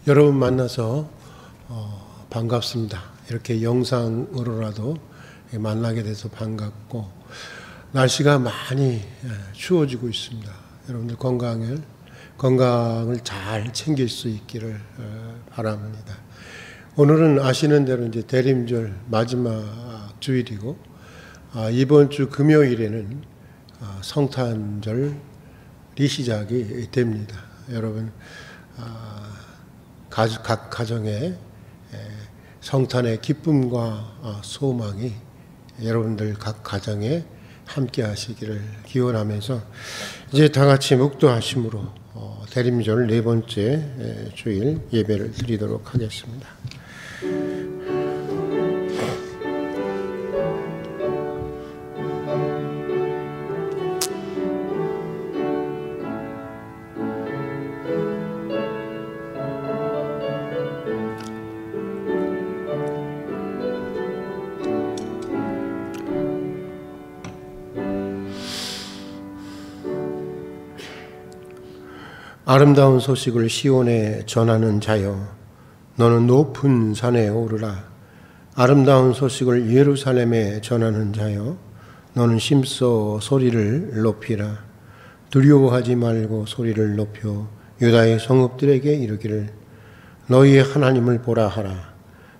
여러분 만나서 반갑습니다. 이렇게 영상으로라도 만나게 돼서 반갑고, 날씨가 많이 추워지고 있습니다. 여러분들 건강을 잘 챙길 수 있기를 바랍니다. 오늘은 아시는 대로 이제 대림절 마지막 주일이고, 이번 주 금요일에는 성탄절이 시작이 됩니다. 여러분, 각 가정에 성탄의 기쁨과 소망이 여러분들 각 가정에 함께 하시기를 기원하면서, 이제 다 같이 묵도하심으로 대림절 네 번째 주일 예배를 드리도록 하겠습니다. 아름다운 소식을 시온에 전하는 자여, 너는 높은 산에 오르라. 아름다운 소식을 예루살렘에 전하는 자여, 너는 심써 소리를 높이라. 두려워하지 말고 소리를 높여 유다의 성읍들에게 이르기를, 너희의 하나님을 보라 하라.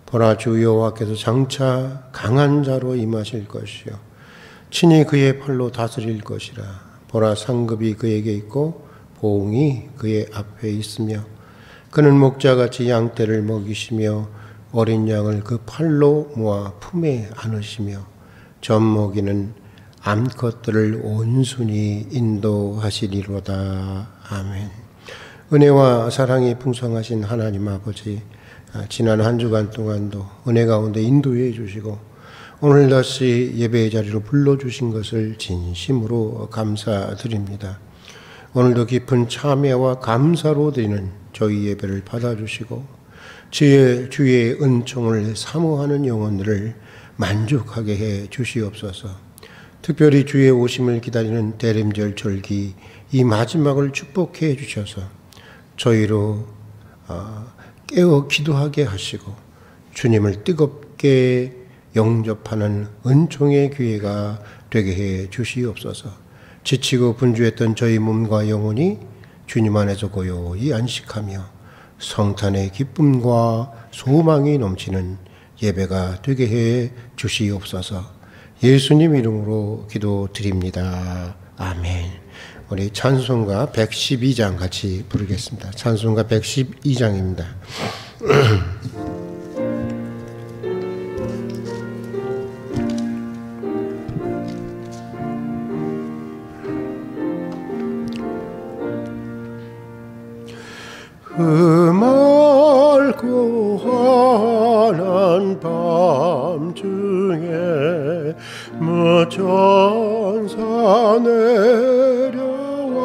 보라, 주 여호와께서 장차 강한 자로 임하실 것이요 친히 그의 팔로 다스릴 것이라. 보라, 상급이 그에게 있고 보응이 그의 앞에 있으며, 그는 목자같이 양떼를 먹이시며 어린 양을 그 팔로 모아 품에 안으시며 젖먹이는 암컷들을 온순히 인도하시리로다. 아멘. 은혜와 사랑이 풍성하신 하나님 아버지, 지난 한 주간 동안도 은혜 가운데 인도해 주시고 오늘 다시 예배의 자리로 불러주신 것을 진심으로 감사드립니다. 오늘도 깊은 참회와 감사로 드리는 저희 예배를 받아주시고 주의 은총을 사모하는 영혼들을 만족하게 해 주시옵소서. 특별히 주의 오심을 기다리는 대림절 절기 이 마지막을 축복해 주셔서 저희로 깨어 기도하게 하시고 주님을 뜨겁게 영접하는 은총의 기회가 되게 해 주시옵소서. 지치고 분주했던 저희 몸과 영혼이 주님 안에서 고요히 안식하며 성탄의 기쁨과 소망이 넘치는 예배가 되게 해 주시옵소서. 예수님 이름으로 기도드립니다. 아멘. 우리 찬송가 112장 같이 부르겠습니다. 찬송가 112장입니다. 맑고 환한 밤중에 천사 내려와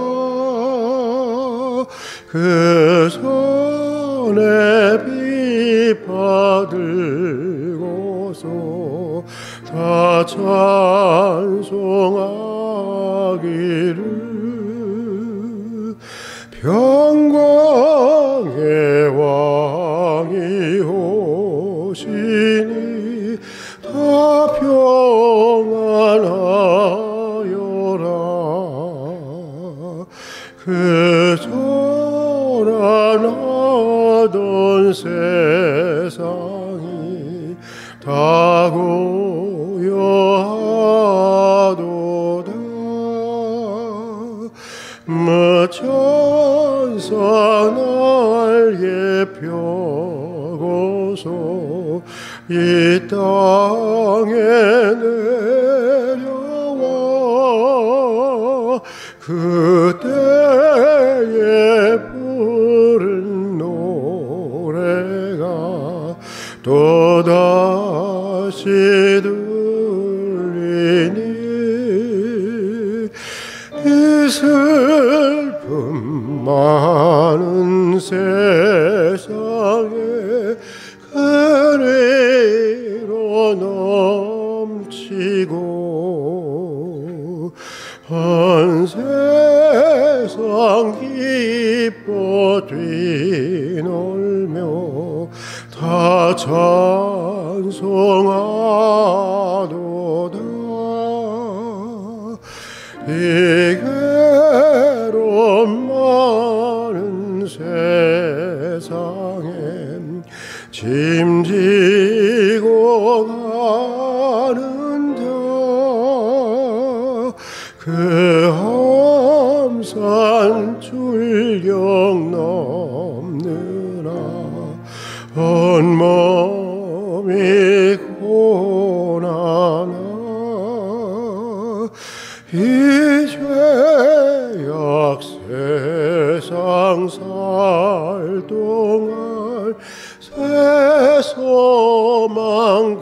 그 손에 빛 받들고서 다 찬송하기를, 평강의 왕이 오시니 다 평안하여라. 그 초라하던 세상이 다 고요하도다. 천사 날개 펴고서 이 땅에 내려와 그때에 부른 노래가 또다시 들리니, 이 슬픔 많은 세상에 그리로 넘치고 온 세상 기뻐 뛰놀며 다 찬송하도다. 이 괴로움 많은 세상엔 짐지고 가는 자 그 험산 출경 넘느라 온몸이 고난하 이 죄악 세상 살 동안 새 소망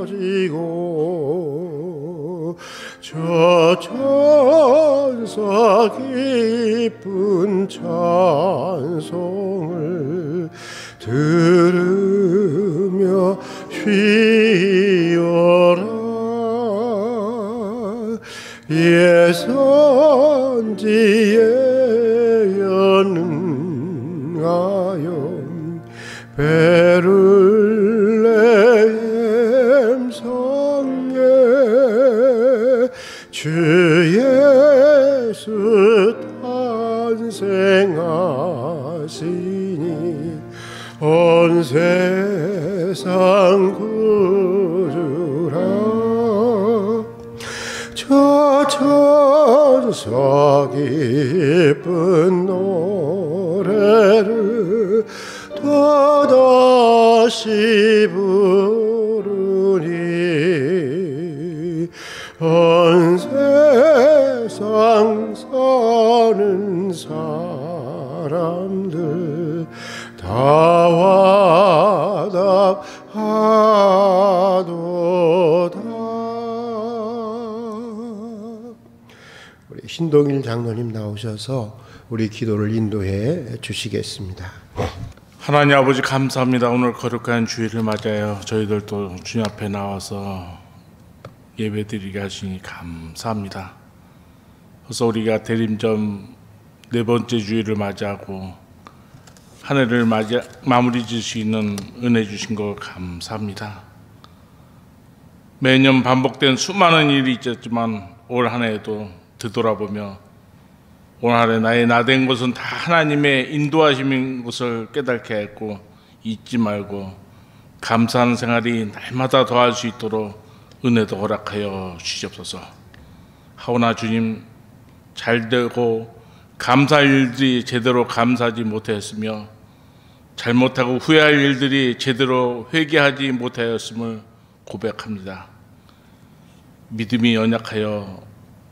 가지고 저 천사 기쁜 찬송을 들으며 쉬어라. 예선지에 연하여 베들레헴 성에 주 예수 탄생하시니 온 세상 구주라. 저 천사 기쁜 노래를 또다시 부르니 온 세상 사는 사람들 다 화답하도다. 우리 신동일 장로님 나오셔서 우리 기도를 인도해 주시겠습니다. 하나님 아버지 감사합니다. 오늘 거룩한 주일을 맞아요. 저희들도 주님 앞에 나와서 예배드리게 하시니 감사합니다. 그래서 우리가 대림점 네 번째 주일을 맞이하고 한 해를 마무리 지을 수 있는 은혜 주신 거 감사합니다. 매년 반복된 수많은 일이 있었지만 올 한 해에도 되돌아보며 올 한 해 나의 나된 것은 다 하나님의 인도하심인 것을 깨닫게 했고 잊지 말고 감사하는 생활이 날마다 더할 수 있도록 은혜도 허락하여 주시옵소서. 하오나 주님, 잘되고 감사할 일들이 제대로 감사하지 못하였으며 잘못하고 후회할 일들이 제대로 회개하지 못하였음을 고백합니다. 믿음이 연약하여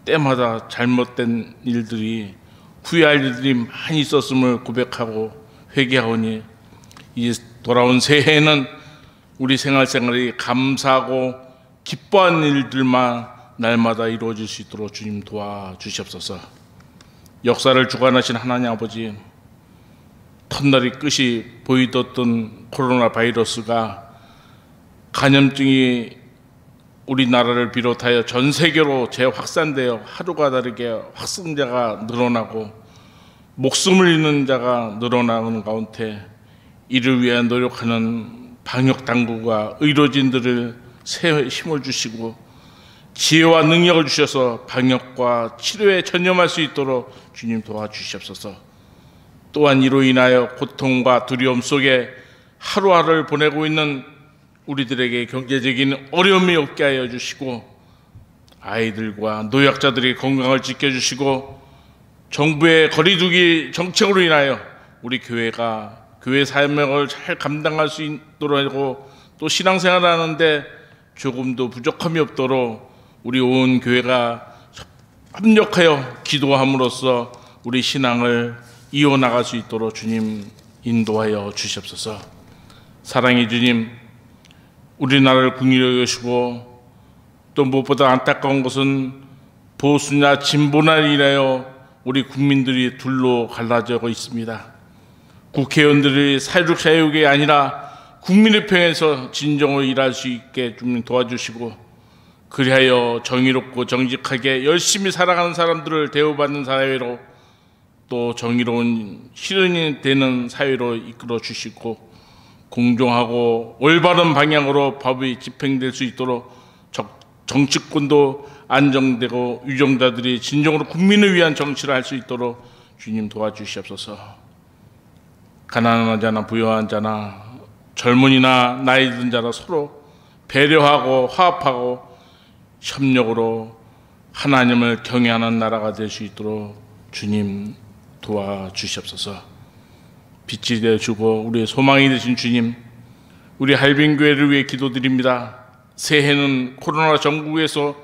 때마다 잘못된 일들이 후회할 일들이 많이 있었음을 고백하고 회개하오니 이제 돌아온 새해에는 우리 생활이 감사하고 기뻐하는 일들만 날마다 이루어질 수 있도록 주님 도와주시옵소서. 역사를 주관하신 하나님 아버지, 첫날이 끝이 보이던 코로나 바이러스가 감염증이 우리나라를 비롯하여 전 세계로 재확산되어 하루가 다르게 확진자가 늘어나고 목숨을 잃는 자가 늘어나는 가운데 이를 위해 노력하는 방역당국과 의료진들을 새 힘을 주시고 지혜와 능력을 주셔서 방역과 치료에 전념할 수 있도록 주님 도와주시옵소서. 또한 이로 인하여 고통과 두려움 속에 하루하루를 보내고 있는 우리들에게 경제적인 어려움이 없게 하여 주시고 아이들과 노약자들의 건강을 지켜주시고 정부의 거리두기 정책으로 인하여 우리 교회가 교회 사명을 잘 감당할 수 있도록 하고 또 신앙생활을 하는데 조금도 부족함이 없도록 우리 온 교회가 협력하여 기도함으로써 우리 신앙을 이어나갈 수 있도록 주님 인도하여 주시옵소서. 사랑의 주님, 우리나라를 긍휼히 여기시고 또 무엇보다 안타까운 것은 보수냐 진보나 인하여 우리 국민들이 둘로 갈라져 있습니다. 국회의원들이 사회적 자유가 아니라 국민의 편에서 진정으로 일할 수 있게 좀 도와주시고 그리하여 정의롭고 정직하게 열심히 살아가는 사람들을 대우받는 사회로 또 정의로운 실현이 되는 사회로 이끌어 주시고 공정하고 올바른 방향으로 법이 집행될 수 있도록 정치권도 안정되고 유정자들이 진정으로 국민을 위한 정치를 할 수 있도록 주님 도와주시옵소서. 가난한 자나 부유한 자나 젊은이나 나이 든 자나 서로 배려하고 화합하고 협력으로 하나님을 경외하는 나라가 될 수 있도록 주님 도와주시옵소서. 빛이 되어주고 우리의 소망이 되신 주님, 우리 할빈교회를 위해 기도드립니다. 새해는 코로나 전국에서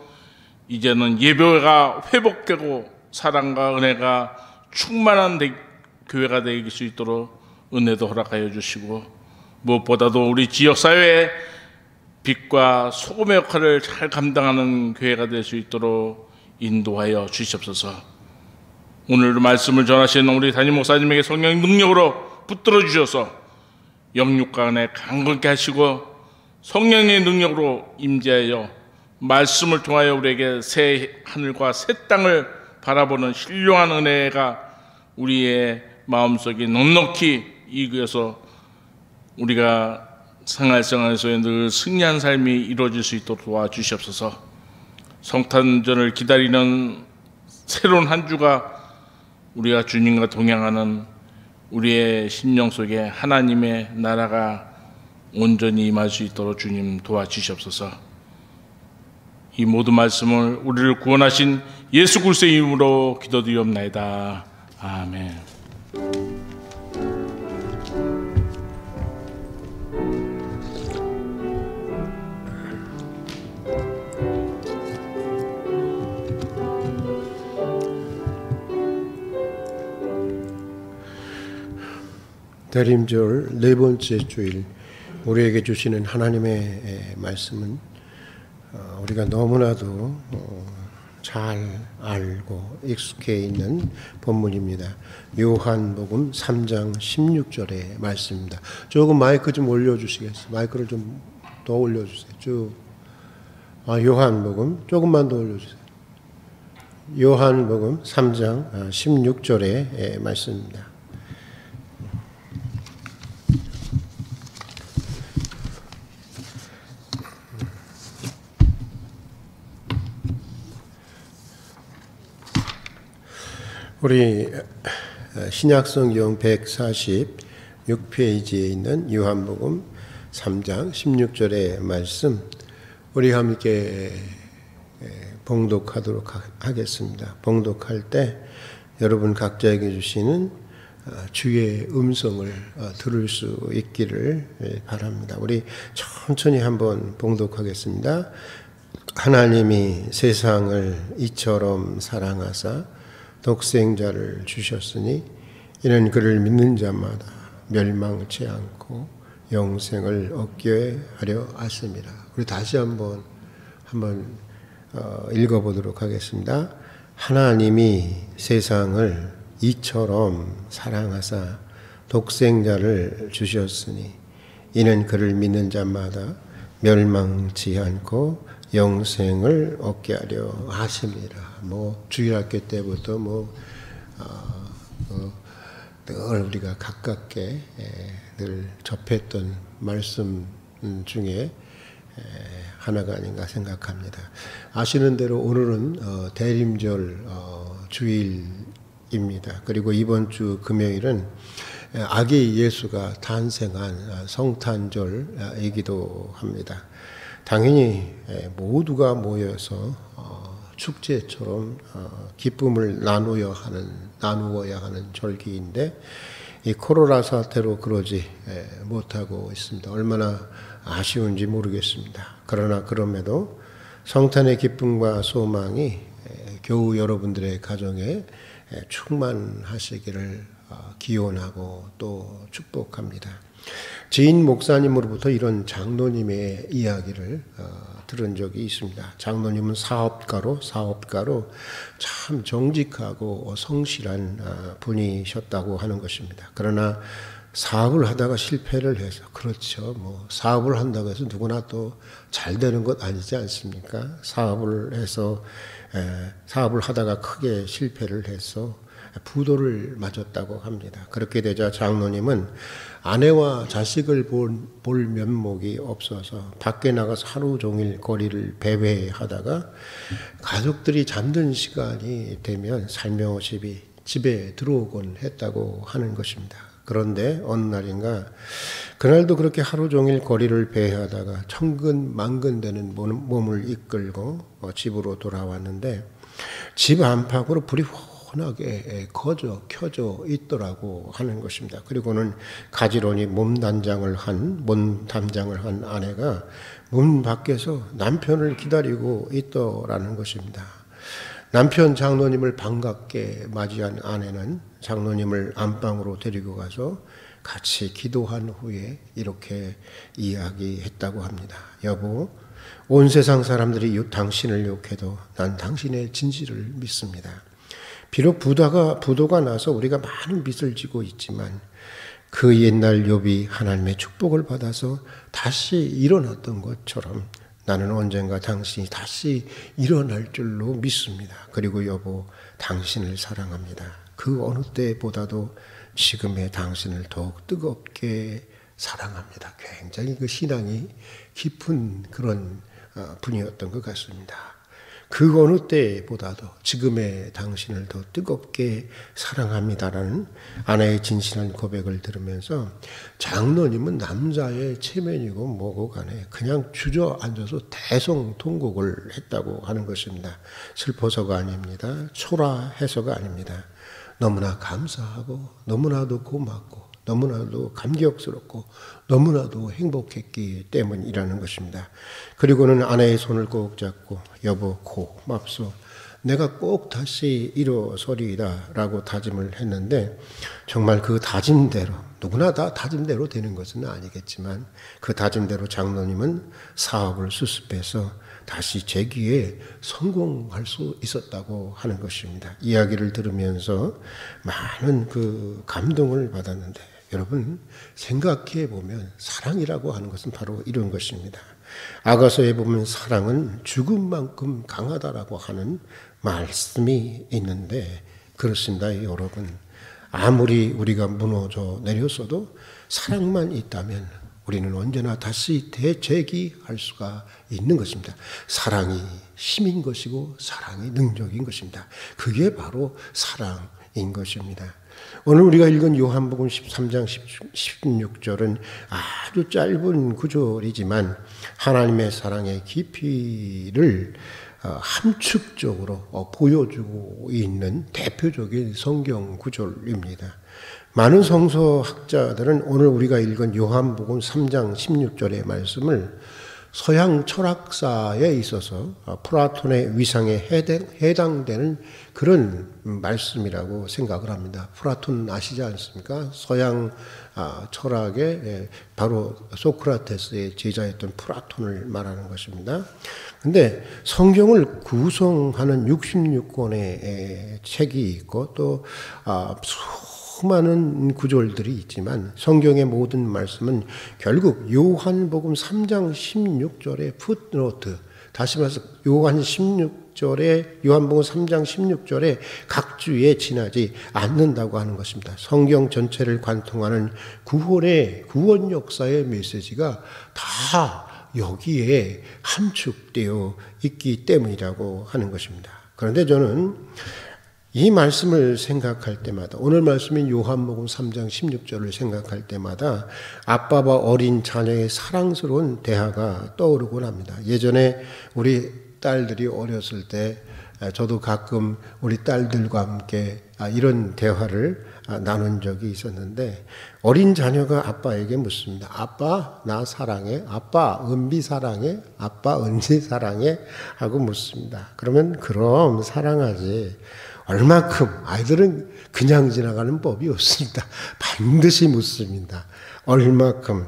이제는 예배가 회복되고 사랑과 은혜가 충만한 교회가 될 수 있도록 은혜도 허락하여 주시고, 무엇보다도 우리 지역사회에 빛과 소금의 역할을 잘 감당하는 교회가 될 수 있도록 인도하여 주시옵소서. 오늘 말씀을 전하시는 우리 담임 목사님에게 성령의 능력으로 붙들어 주셔서 영육과 은혜 강건케 하시고 성령의 능력으로 임재하여 말씀을 통하여 우리에게 새 하늘과 새 땅을 바라보는 신령한 은혜가 우리의 마음속에 넉넉히 익어서 우리가 생활생활에서 늘 승리한 삶이 이루어질 수 있도록 도와주시옵소서. 성탄절을 기다리는 새로운 한 주가 우리가 주님과 동행하는 우리의 심령 속에 하나님의 나라가 온전히 임할 수 있도록 주님 도와주시옵소서. 이 모든 말씀을 우리를 구원하신 예수 그리스도의 이름으로 기도드리옵나이다. 아멘. 대림절 네 번째 주일 우리에게 주시는 하나님의 말씀은 우리가 너무나도 잘 알고 익숙해 있는 본문입니다. 요한복음 3장 16절의 말씀입니다. 조금 마이크 좀 올려주시겠어요? 마이크를 좀 더 올려주세요. 쭉. 요한복음 조금만 더 올려주세요. 요한복음 3장 16절의 말씀입니다. 우리 신약성경 146페이지에 있는 요한복음 3장 16절의 말씀 우리 함께 봉독하도록 하겠습니다. 봉독할 때 여러분 각자에게 주시는 주의 음성을 들을 수 있기를 바랍니다. 우리 천천히 한번 봉독하겠습니다. 하나님이 세상을 이처럼 사랑하사 독생자를 주셨으니 이는 그를 믿는 자마다 멸망치 않고 영생을 얻게 하려 하심이라. 우리 다시 한번 읽어보도록 하겠습니다. 하나님이 세상을 이처럼 사랑하사 독생자를 주셨으니 이는 그를 믿는 자마다 멸망치 않고 영생을 얻게 하려 하심이라. 주일학교 때부터 늘 우리가 가깝게 늘 접했던 말씀 중에 하나가 아닌가 생각합니다. 아시는 대로 오늘은 대림절 주일입니다. 그리고 이번 주 금요일은 아기 예수가 탄생한 성탄절이기도 합니다. 당연히 모두가 모여서 축제처럼 기쁨을 나누어야 하는 절기인데 이 코로나 사태로 그러지 못하고 있습니다. 얼마나 아쉬운지 모르겠습니다. 그러나 그럼에도 성탄의 기쁨과 소망이 겨우 여러분들의 가정에 충만하시기를 기원하고 또 축복합니다. 지인 목사님으로부터 이런 장로님의 이야기를 들은 적이 있습니다. 장로님은 사업가로 참 정직하고 성실한 분이셨다고 하는 것입니다. 그러나 사업을 하다가 실패를 해서, 그렇죠. 사업을 한다고 해서 누구나 또 잘 되는 것 아니지 않습니까? 사업을 하다가 크게 실패를 해서 부도를 맞았다고 합니다. 그렇게 되자 장로님은 아내와 자식을 볼 면목이 없어서 밖에 나가서 하루 종일 거리를 배회하다가 가족들이 잠든 시간이 되면 살며시 집에 들어오곤 했다고 하는 것입니다. 그런데 어느 날인가 그날도 그렇게 하루 종일 거리를 배회하다가 천근만근되는 몸을 이끌고 집으로 돌아왔는데 집 안팎으로 불이 훤하게 켜져 있더라고 하는 것입니다. 그리고는 가지런히 몸 담장을 한 아내가 문 밖에서 남편을 기다리고 있더라는 것입니다. 남편 장로님을 반갑게 맞이한 아내는 장로님을 안방으로 데리고 가서 같이 기도한 후에 이렇게 이야기했다고 합니다. 여보, 온 세상 사람들이 당신을 욕해도 난 당신의 진실을 믿습니다. 비록 부도가 나서 우리가 많은 빚을 지고 있지만 그 옛날 욥이 하나님의 축복을 받아서 다시 일어났던 것처럼 나는 언젠가 당신이 다시 일어날 줄로 믿습니다. 그리고 여보, 당신을 사랑합니다. 그 어느 때보다도 지금의 당신을 더욱 뜨겁게 사랑합니다. 굉장히 그 신앙이 깊은 그런 분이었던 것 같습니다. 그 어느 때보다도 지금의 당신을 더 뜨겁게 사랑합니다라는 아내의 진실한 고백을 들으면서 장로님은 남자의 체면이고 뭐고 간에 그냥 주저앉아서 대성통곡을 했다고 하는 것입니다. 슬퍼서가 아닙니다. 초라해서가 아닙니다. 너무나 감사하고 너무나도 고맙고 너무나도 감격스럽고 너무나도 행복했기 때문이라는 것입니다. 그리고는 아내의 손을 꼭 잡고 여보 고맙소. 내가 꼭 다시 일어서리이다 라고 다짐을 했는데 정말 그 다짐대로 누구나 다 다짐대로 되는 것은 아니겠지만 그 다짐대로 장로님은 사업을 수습해서 다시 재기에 성공할 수 있었다고 하는 것입니다. 이야기를 들으면서 많은 그 감동을 받았는데 여러분 생각해 보면 사랑이라고 하는 것은 바로 이런 것입니다. 아가서에 보면 사랑은 죽음만큼 강하다라고 하는 말씀이 있는데 그렇습니다. 여러분 아무리 우리가 무너져 내렸어도 사랑만 있다면 우리는 언제나 다시 되재기할 수가 있는 것입니다. 사랑이 힘인 것이고 사랑이 능력인 것입니다. 그게 바로 사랑인 것입니다. 오늘 우리가 읽은 요한복음 13장 16절은 아주 짧은 구절이지만 하나님의 사랑의 깊이를 함축적으로 보여주고 있는 대표적인 성경 구절입니다. 많은 성서학자들은 오늘 우리가 읽은 요한복음 3장 16절의 말씀을 서양 철학사에 있어서 플라톤의 위상에 해당되는 그런 말씀이라고 생각을 합니다. 플라톤 아시지 않습니까? 서양 철학의 바로 소크라테스의 제자였던 플라톤을 말하는 것입니다. 근데 성경을 구성하는 66권의 책이 있고 또 수많은 구절들이 있지만 성경의 모든 말씀은 결국 요한복음 3장 16절의 풋노트, 다시 말해서 요한복음 3장 16절의 각주에 지나지 않는다고 하는 것입니다. 성경 전체를 관통하는 구원 역사의 메시지가 다 여기에 함축되어 있기 때문이라고 하는 것입니다. 그런데 저는 이 말씀을 생각할 때마다 오늘 말씀인 요한복음 3장 16절을 생각할 때마다 아빠와 어린 자녀의 사랑스러운 대화가 떠오르곤 합니다. 예전에 우리 딸들이 어렸을 때 저도 가끔 우리 딸들과 함께 이런 대화를 나눈 적이 있었는데 어린 자녀가 아빠에게 묻습니다. 아빠 나 사랑해? 아빠 은비 사랑해? 아빠 은지 사랑해? 하고 묻습니다. 그러면 그럼 사랑하지. 얼마큼? 아이들은 그냥 지나가는 법이 없습니다. 반드시 묻습니다. 얼마큼?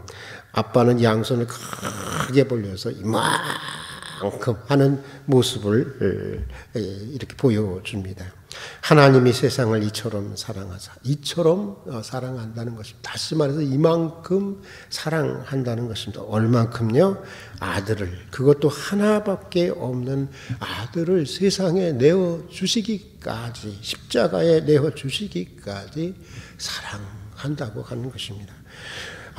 아빠는 양손을 크게 벌려서 이만큼 하는 모습을 이렇게 보여줍니다. 하나님이 세상을 이처럼 사랑하사, 이처럼 사랑한다는 것입니다. 다시 말해서 이만큼 사랑한다는 것입니다. 얼만큼요? 아들을, 그것도 하나밖에 없는 아들을 세상에 내어주시기까지, 십자가에 내어주시기까지 사랑한다고 하는 것입니다.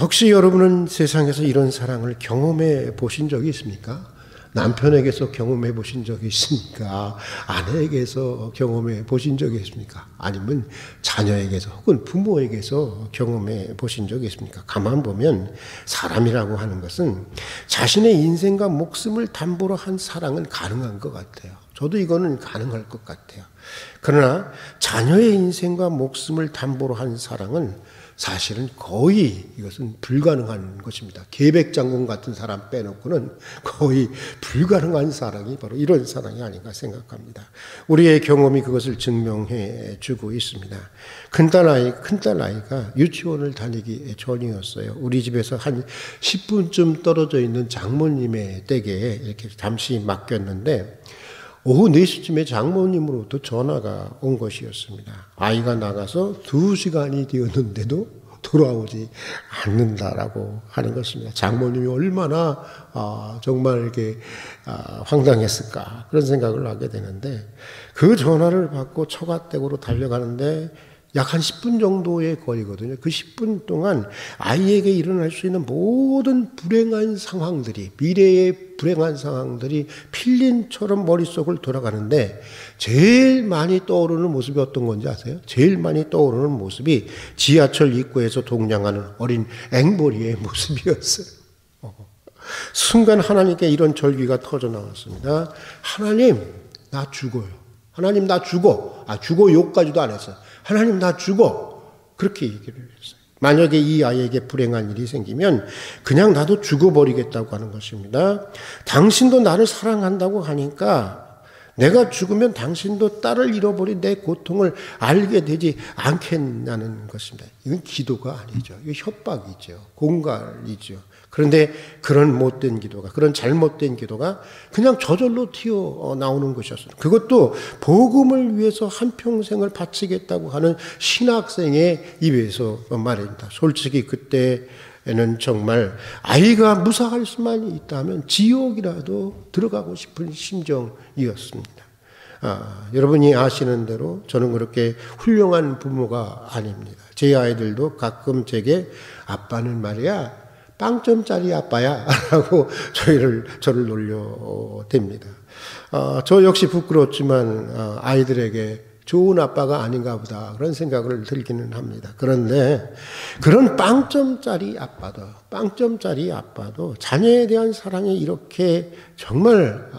혹시 여러분은 세상에서 이런 사랑을 경험해 보신 적이 있습니까? 남편에게서 경험해 보신 적이 있습니까? 아내에게서 경험해 보신 적이 있습니까? 아니면 자녀에게서 혹은 부모에게서 경험해 보신 적이 있습니까? 가만 보면 사람이라고 하는 것은 자신의 인생과 목숨을 담보로 한 사랑은 가능한 것 같아요. 저도 이거는 가능할 것 같아요. 그러나 자녀의 인생과 목숨을 담보로 한 사랑은 사실은 거의 이것은 불가능한 것입니다. 계백장군 같은 사람 빼놓고는 거의 불가능한 사랑이 바로 이런 사랑이 아닌가 생각합니다. 우리의 경험이 그것을 증명해 주고 있습니다. 큰딸아이가 유치원을 다니기 전이었어요. 우리 집에서 한 10분쯤 떨어져 있는 장모님의 댁에 이렇게 잠시 맡겼는데 오후 4시쯤에 장모님으로부터 전화가 온 것이었습니다. 아이가 나가서 2시간이 되었는데도 돌아오지 않는다라고 하는 것입니다. 장모님이 얼마나 정말 이렇게 황당했을까 그런 생각을 하게 되는데 그 전화를 받고 처가댁으로 달려가는데 약 한 10분 정도의 거리거든요. 그 10분 동안 아이에게 일어날 수 있는 모든 불행한 상황들이, 미래의 불행한 상황들이 필린처럼 머릿속을 돌아가는데 제일 많이 떠오르는 모습이 어떤 건지 아세요? 제일 많이 떠오르는 모습이 지하철 입구에서 동냥하는 어린 앵벌이의 모습이었어요. 순간 하나님께 이런 절규가 터져 나왔습니다. 하나님, 나 죽어요. 하나님, 나 죽어. 죽어요까지도 안 했어요. 하나님, 나 죽어. 그렇게 얘기를 했어요. 만약에 이 아이에게 불행한 일이 생기면 그냥 나도 죽어버리겠다고 하는 것입니다. 당신도 나를 사랑한다고 하니까 내가 죽으면 당신도 딸을 잃어버린 내 고통을 알게 되지 않겠냐는 것입니다. 이건 기도가 아니죠. 이건 협박이죠. 공갈이죠. 그런데 그런 못된 기도가, 그런 잘못된 기도가 그냥 저절로 튀어나오는 것이었습니다. 그것도 복음을 위해서 한평생을 바치겠다고 하는 신학생의 입에서 말입니다. 솔직히 그때는 정말 아이가 무사할 수만 있다면 지옥이라도 들어가고 싶은 심정이었습니다. 여러분이 아시는 대로 저는 그렇게 훌륭한 부모가 아닙니다. 제 아이들도 가끔 제게 아빠는 말이야 빵점짜리 아빠야 라고 저를 놀려댑니다. 저 역시 부끄럽지만 아이들에게 좋은 아빠가 아닌가 보다 그런 생각을 들기는 합니다. 그런데 그런 빵점짜리 아빠도 자녀에 대한 사랑이 이렇게 정말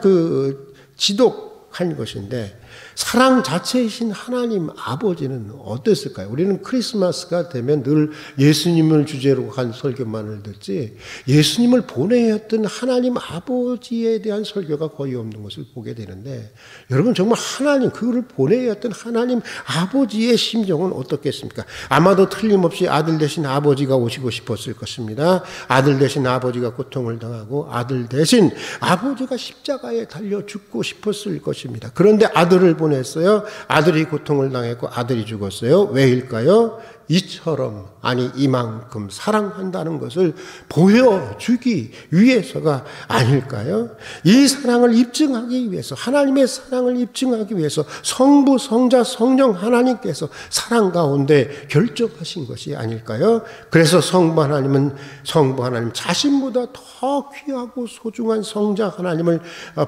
그 지독한 것인데 사랑 자체이신 하나님 아버지는 어땠을까요? 우리는 크리스마스가 되면 늘 예수님을 주제로 한 설교만을 듣지 예수님을 보내야 했던 하나님 아버지에 대한 설교가 거의 없는 것을 보게 되는데 여러분 정말 하나님, 그를 보내야 했던 하나님 아버지의 심정은 어떻겠습니까? 아마도 틀림없이 아들 대신 아버지가 오시고 싶었을 것입니다. 아들 대신 아버지가 고통을 당하고 아들 대신 아버지가 십자가에 달려 죽고 싶었을 것입니다. 그런데 아들을 보냈어요. 아들이 고통을 당했고 아들이 죽었어요. 왜일까요? 이처럼, 아니 이만큼 사랑한다는 것을 보여주기 위해서가 아닐까요? 이 사랑을 입증하기 위해서, 하나님의 사랑을 입증하기 위해서 성부, 성자, 성령 하나님께서 사랑 가운데 결정하신 것이 아닐까요? 그래서 성부 하나님 자신보다 더 귀하고 소중한 성자 하나님을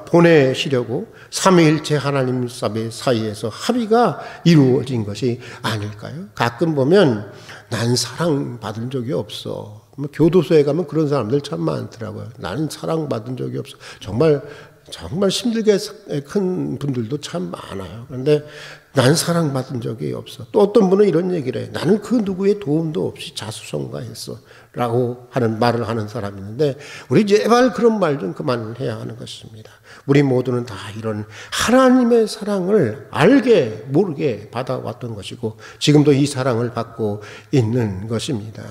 보내시려고 삼위일체 하나님 사이에서 합의가 이루어진 것이 아닐까요? 가끔 보면 난 사랑받은 적이 없어. 교도소에 가면 그런 사람들 참 많더라고요. 나는 사랑받은 적이 없어. 정말 힘들게 큰 분들도 참 많아요. 그런데 난 사랑받은 적이 없어. 또 어떤 분은 이런 얘기를 해요. 나는 그 누구의 도움도 없이 자수성가했어. 라고 하는 말을 하는 사람이 있는데 우리 제발 그런 말 좀 그만해야 하는 것입니다. 우리 모두는 다 이런 하나님의 사랑을 알게 모르게 받아왔던 것이고 지금도 이 사랑을 받고 있는 것입니다.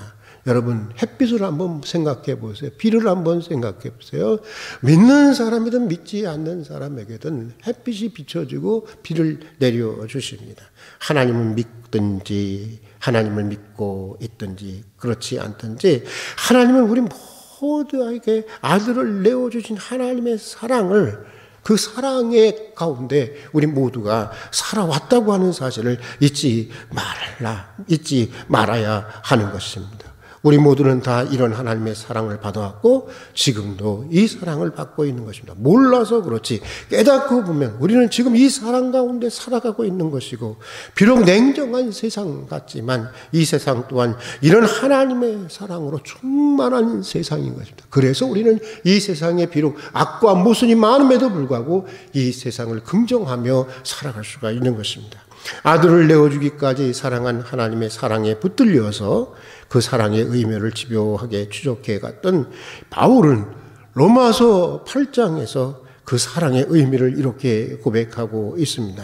여러분 햇빛을 한번 생각해 보세요. 비를 한번 생각해 보세요. 믿는 사람이든 믿지 않는 사람에게든 햇빛이 비춰지고 비를 내려주십니다. 하나님을 믿든지 하나님을 믿고 있든지 그렇지 않든지 하나님은 우리 모두에게 아들을 내어주신 하나님의 사랑을, 그 사랑의 가운데 우리 모두가 살아왔다고 하는 사실을 잊지 말아야 하는 것입니다. 우리 모두는 다 이런 하나님의 사랑을 받아왔고 지금도 이 사랑을 받고 있는 것입니다. 몰라서 그렇지 깨닫고 보면 우리는 지금 이 사랑 가운데 살아가고 있는 것이고, 비록 냉정한 세상 같지만 이 세상 또한 이런 하나님의 사랑으로 충만한 세상인 것입니다. 그래서 우리는 이 세상에 비록 악과 모순이 많음에도 불구하고 이 세상을 긍정하며 살아갈 수가 있는 것입니다. 아들을 내어주기까지 사랑한 하나님의 사랑에 붙들려서 그 사랑의 의미를 집요하게 추적해 갔던 바울은 로마서 8장에서 그 사랑의 의미를 이렇게 고백하고 있습니다.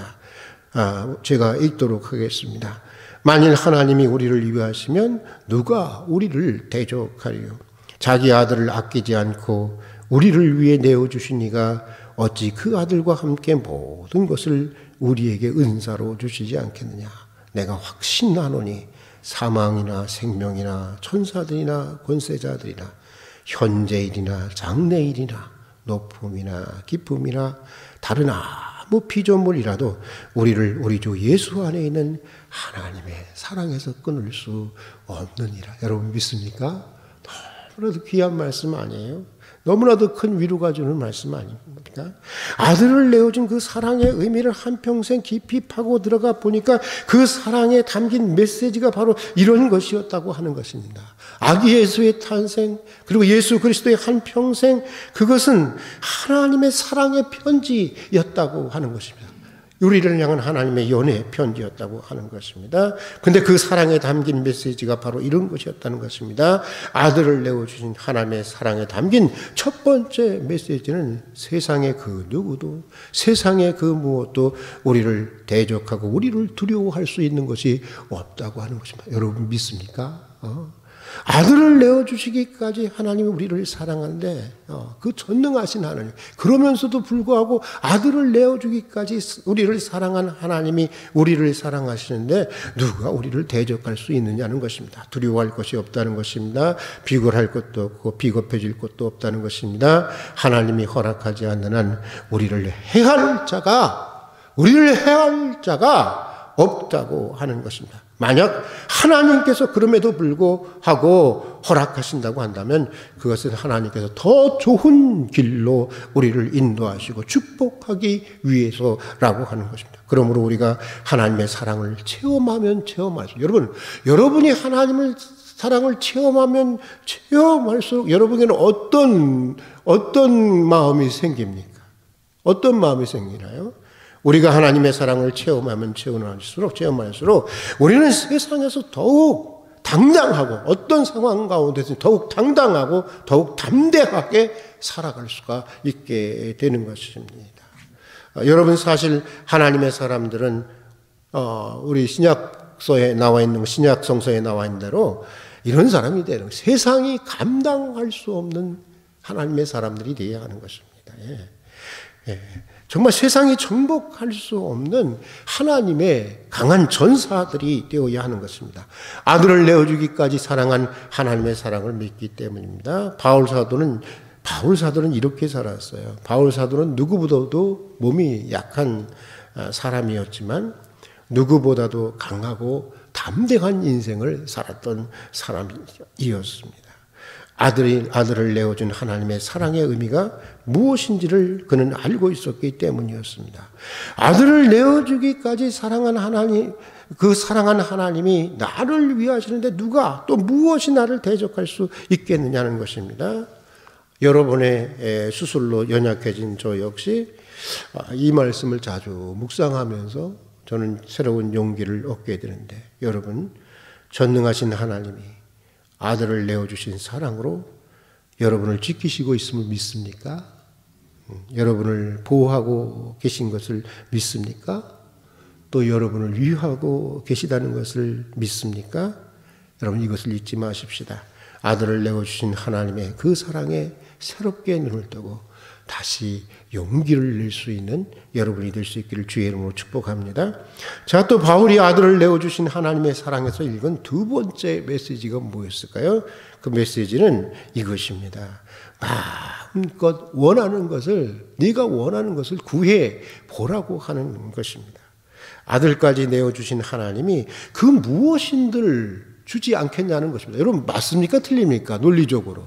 제가 읽도록 하겠습니다. 만일 하나님이 우리를 위하시면 누가 우리를 대적하리요? 자기 아들을 아끼지 않고 우리를 위해 내어주신 이가 어찌 그 아들과 함께 모든 것을 우리에게 은사로 주시지 않겠느냐? 내가 확신하노니 사망이나 생명이나 천사들이나 권세자들이나 현재일이나 장래일이나 높음이나 깊음이나 다른 아무 피조물이라도 우리를 우리 주 예수 안에 있는 하나님의 사랑에서 끊을 수 없느니라. 여러분 믿습니까? 너무나도 귀한 말씀 아니에요? 너무나도 큰 위로가 주는 말씀 아닙니까? 아들을 내어준 그 사랑의 의미를 한평생 깊이 파고 들어가 보니까 그 사랑에 담긴 메시지가 바로 이런 것이었다고 하는 것입니다. 아기 예수의 탄생, 그리고 예수 그리스도의 한평생, 그것은 하나님의 사랑의 편지였다고 하는 것입니다. 우리를 향한 하나님의 연애 편지였다고 하는 것입니다. 근데 그 사랑에 담긴 메시지가 바로 이런 것이었다는 것입니다. 아들을 내어주신 하나님의 사랑에 담긴 첫 번째 메시지는 세상의 그 누구도, 세상의 그 무엇도 우리를 대적하고 우리를 두려워할 수 있는 것이 없다고 하는 것입니다. 여러분 믿습니까? 아들을 내어주시기까지 하나님이 우리를 사랑하는데 그 전능하신 하나님, 그러면서도 불구하고 아들을 내어주기까지 우리를 사랑한 하나님이 우리를 사랑하시는데 누가 우리를 대적할 수 있느냐는 것입니다. 두려워할 것이 없다는 것입니다. 비굴할 것도 없고 비겁해질 것도 없다는 것입니다. 하나님이 허락하지 않는 한 우리를 해할 자가 없다고 하는 것입니다. 만약 하나님께서 그럼에도 불구하고 허락하신다고 한다면 그것은 하나님께서 더 좋은 길로 우리를 인도하시고 축복하기 위해서라고 하는 것입니다. 그러므로 우리가 하나님의 사랑을 체험하면 체험할수록, 여러분이 하나님의 사랑을 체험하면 체험할수록 여러분에게는 어떤 마음이 생깁니까? 어떤 마음이 생기나요? 우리가 하나님의 사랑을 체험하면 체험할수록 우리는 세상에서 더욱 당당하고, 어떤 상황 가운데서 더욱 당당하고 더욱 담대하게 살아갈 수가 있게 되는 것입니다. 여러분 사실 하나님의 사람들은 우리 신약서에 나와 있는, 신약 성서에 나와 있는 대로 이런 사람이 되는, 세상이 감당할 수 없는 하나님의 사람들이 되어야 하는 것입니다. 정말 세상이 정복할 수 없는 하나님의 강한 전사들이 되어야 하는 것입니다. 아들을 내어주기까지 사랑한 하나님의 사랑을 믿기 때문입니다. 바울 사도는 이렇게 살았어요. 바울 사도는 누구보다도 몸이 약한 사람이었지만 누구보다도 강하고 담대한 인생을 살았던 사람이었습니다. 아들을 내어준 하나님의 사랑의 의미가 무엇인지를 그는 알고 있었기 때문이었습니다. 아들을 내어주기까지 사랑한 하나님이 나를 위하시는데 누가 또 무엇이 나를 대적할 수 있겠느냐는 것입니다. 여러분의 수술로 연약해진 저 역시 이 말씀을 자주 묵상하면서 저는 새로운 용기를 얻게 되는데, 여러분, 전능하신 하나님이 아들을 내어주신 사랑으로 여러분을 지키시고 있음을 믿습니까? 여러분을 보호하고 계신 것을 믿습니까? 또 여러분을 위하고 계시다는 것을 믿습니까? 여러분 이것을 잊지 마십시다. 아들을 내어주신 하나님의 그 사랑에 새롭게 눈을 뜨고 다시 용기를 낼 수 있는 여러분이 될 수 있기를 주의 이름으로 축복합니다. 자, 또 바울이 아들을 내어주신 하나님의 사랑에서 읽은 두 번째 메시지가 뭐였을까요? 그 메시지는 이것입니다. 마음껏 원하는 것을, 네가 원하는 것을 구해 보라고 하는 것입니다. 아들까지 내어주신 하나님이 그 무엇인들 주지 않겠냐는 것입니다. 여러분, 맞습니까? 틀립니까? 논리적으로.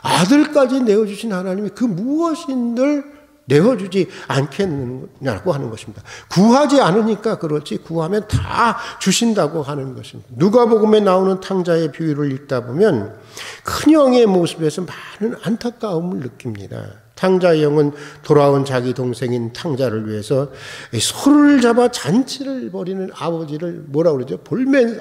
아들까지 내어주신 하나님이 그 무엇인들 내어주지 않겠느냐고 하는 것입니다. 구하지 않으니까 그렇지, 구하면 다 주신다고 하는 것입니다. 누가복음에 나오는 탕자의 비유를 읽다 보면 큰형의 모습에서 많은 안타까움을 느낍니다. 탕자의 형은 돌아온 자기 동생인 탕자를 위해서 소를 잡아 잔치를 벌이는 아버지를 뭐라고 그러죠?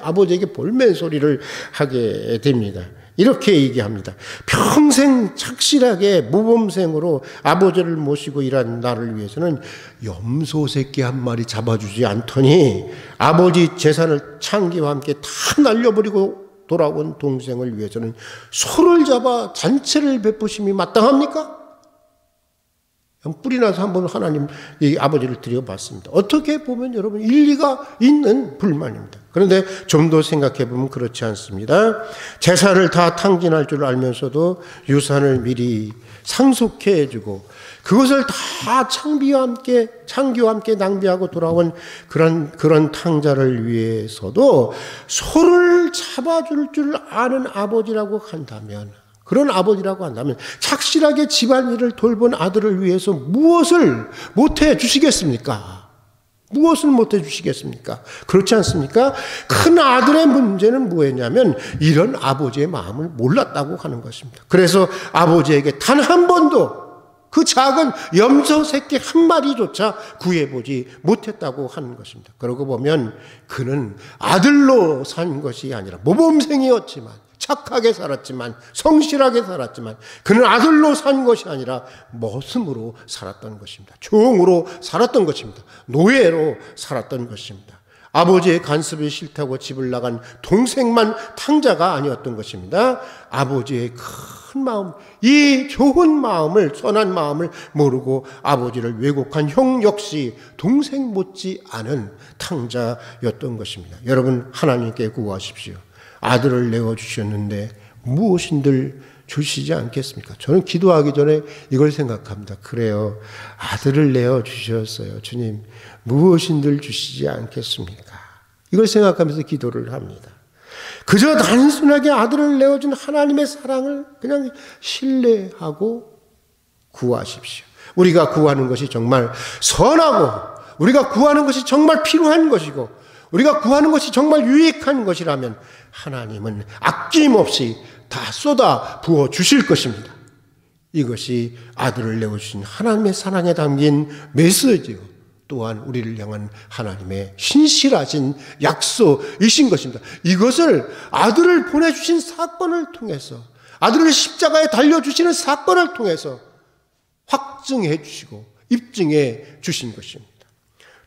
아버지에게 볼멘 소리를 하게 됩니다. 이렇게 얘기합니다. 평생 착실하게 모범생으로 아버지를 모시고 일한 나를 위해서는 염소 새끼 한 마리 잡아주지 않더니 아버지 재산을 창기와 함께 다 날려버리고 돌아온 동생을 위해서는 소를 잡아 잔치를 베푸심이 마땅합니까? 뿌리 나서 한번 하나님 이 아버지를 드려봤습니다. 어떻게 보면 여러분 일리가 있는 불만입니다. 그런데 좀 더 생각해 보면 그렇지 않습니다. 재산을 다 탕진할 줄 알면서도 유산을 미리 상속해 해주고 그것을 다 창기와 함께 낭비하고 돌아온 그런 탕자를 위해서도 소를 잡아줄 줄 아는 아버지라고 한다면, 그런 아버지라고 한다면 착실하게 집안일을 돌본 아들을 위해서 무엇을 못해 주시겠습니까? 무엇을 못해 주시겠습니까? 그렇지 않습니까? 큰 아들의 문제는 뭐였냐면 이런 아버지의 마음을 몰랐다고 하는 것입니다. 그래서 아버지에게 단 한 번도 그 작은 염소 새끼 한 마리조차 구해보지 못했다고 하는 것입니다. 그러고 보면 그는 아들로 산 것이 아니라 모범생이었지만, 착하게 살았지만, 성실하게 살았지만 그는 아들로 산 것이 아니라 머슴으로 살았던 것입니다. 종으로 살았던 것입니다. 노예로 살았던 것입니다. 아버지의 간섭이 싫다고 집을 나간 동생만 탕자가 아니었던 것입니다. 아버지의 큰 마음, 이 좋은 마음을, 선한 마음을 모르고 아버지를 왜곡한 형 역시 동생 못지 않은 탕자였던 것입니다. 여러분, 하나님께 구하십시오. 아들을 내어주셨는데 무엇인들 주시지 않겠습니까? 저는 기도하기 전에 이걸 생각합니다. 그래요, 아들을 내어주셨어요. 주님, 무엇인들 주시지 않겠습니까? 이걸 생각하면서 기도를 합니다. 그저 단순하게 아들을 내어준 하나님의 사랑을 그냥 신뢰하고 구하십시오. 우리가 구하는 것이 정말 선하고, 우리가 구하는 것이 정말 필요한 것이고, 우리가 구하는 것이 정말 유익한 것이라면 하나님은 아낌없이 다 쏟아 부어 주실 것입니다. 이것이 아들을 내어주신 하나님의 사랑에 담긴 메시지요, 또한 우리를 향한 하나님의 신실하신 약속이신 것입니다. 이것을 아들을 보내주신 사건을 통해서, 아들을 십자가에 달려주시는 사건을 통해서 확증해 주시고 입증해 주신 것입니다.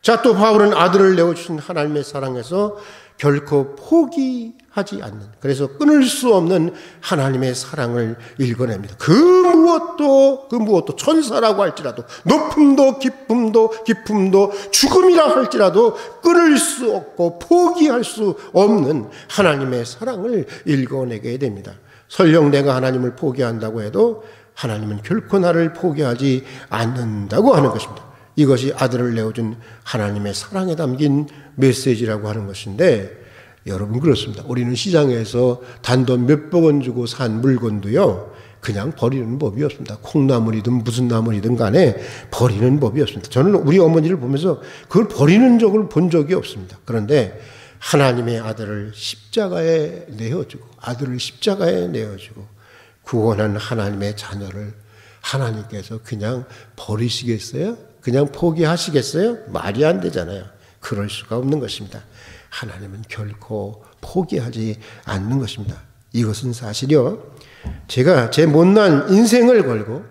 자, 또 바울은 아들을 내어주신 하나님의 사랑에서 결코 포기하지 않는, 그래서 끊을 수 없는 하나님의 사랑을 읽어냅니다. 그 무엇도 천사라고 할지라도, 높음도 깊음도 죽음이라 할지라도 끊을 수 없고 포기할 수 없는 하나님의 사랑을 읽어내게 됩니다. 설령 내가 하나님을 포기한다고 해도 하나님은 결코 나를 포기하지 않는다고 하는 것입니다. 이것이 아들을 내어준 하나님의 사랑에 담긴 메시지라고 하는 것인데, 여러분 그렇습니다. 우리는 시장에서 단돈 몇백 원 주고 산 물건도요, 그냥 버리는 법이 없습니다. 콩나물이든 무슨 나물이든 간에 버리는 법이 없습니다. 저는 우리 어머니를 보면서 그걸 버리는 적을 본 적이 없습니다. 그런데 하나님의 아들을 십자가에 내어주고, 아들을 십자가에 내어주고 구원한 하나님의 자녀를 하나님께서 그냥 버리시겠어요? 그냥 포기하시겠어요? 말이 안 되잖아요. 그럴 수가 없는 것입니다. 하나님은 결코 포기하지 않는 것입니다. 이것은 사실요, 제가 제 못난 인생을 걸고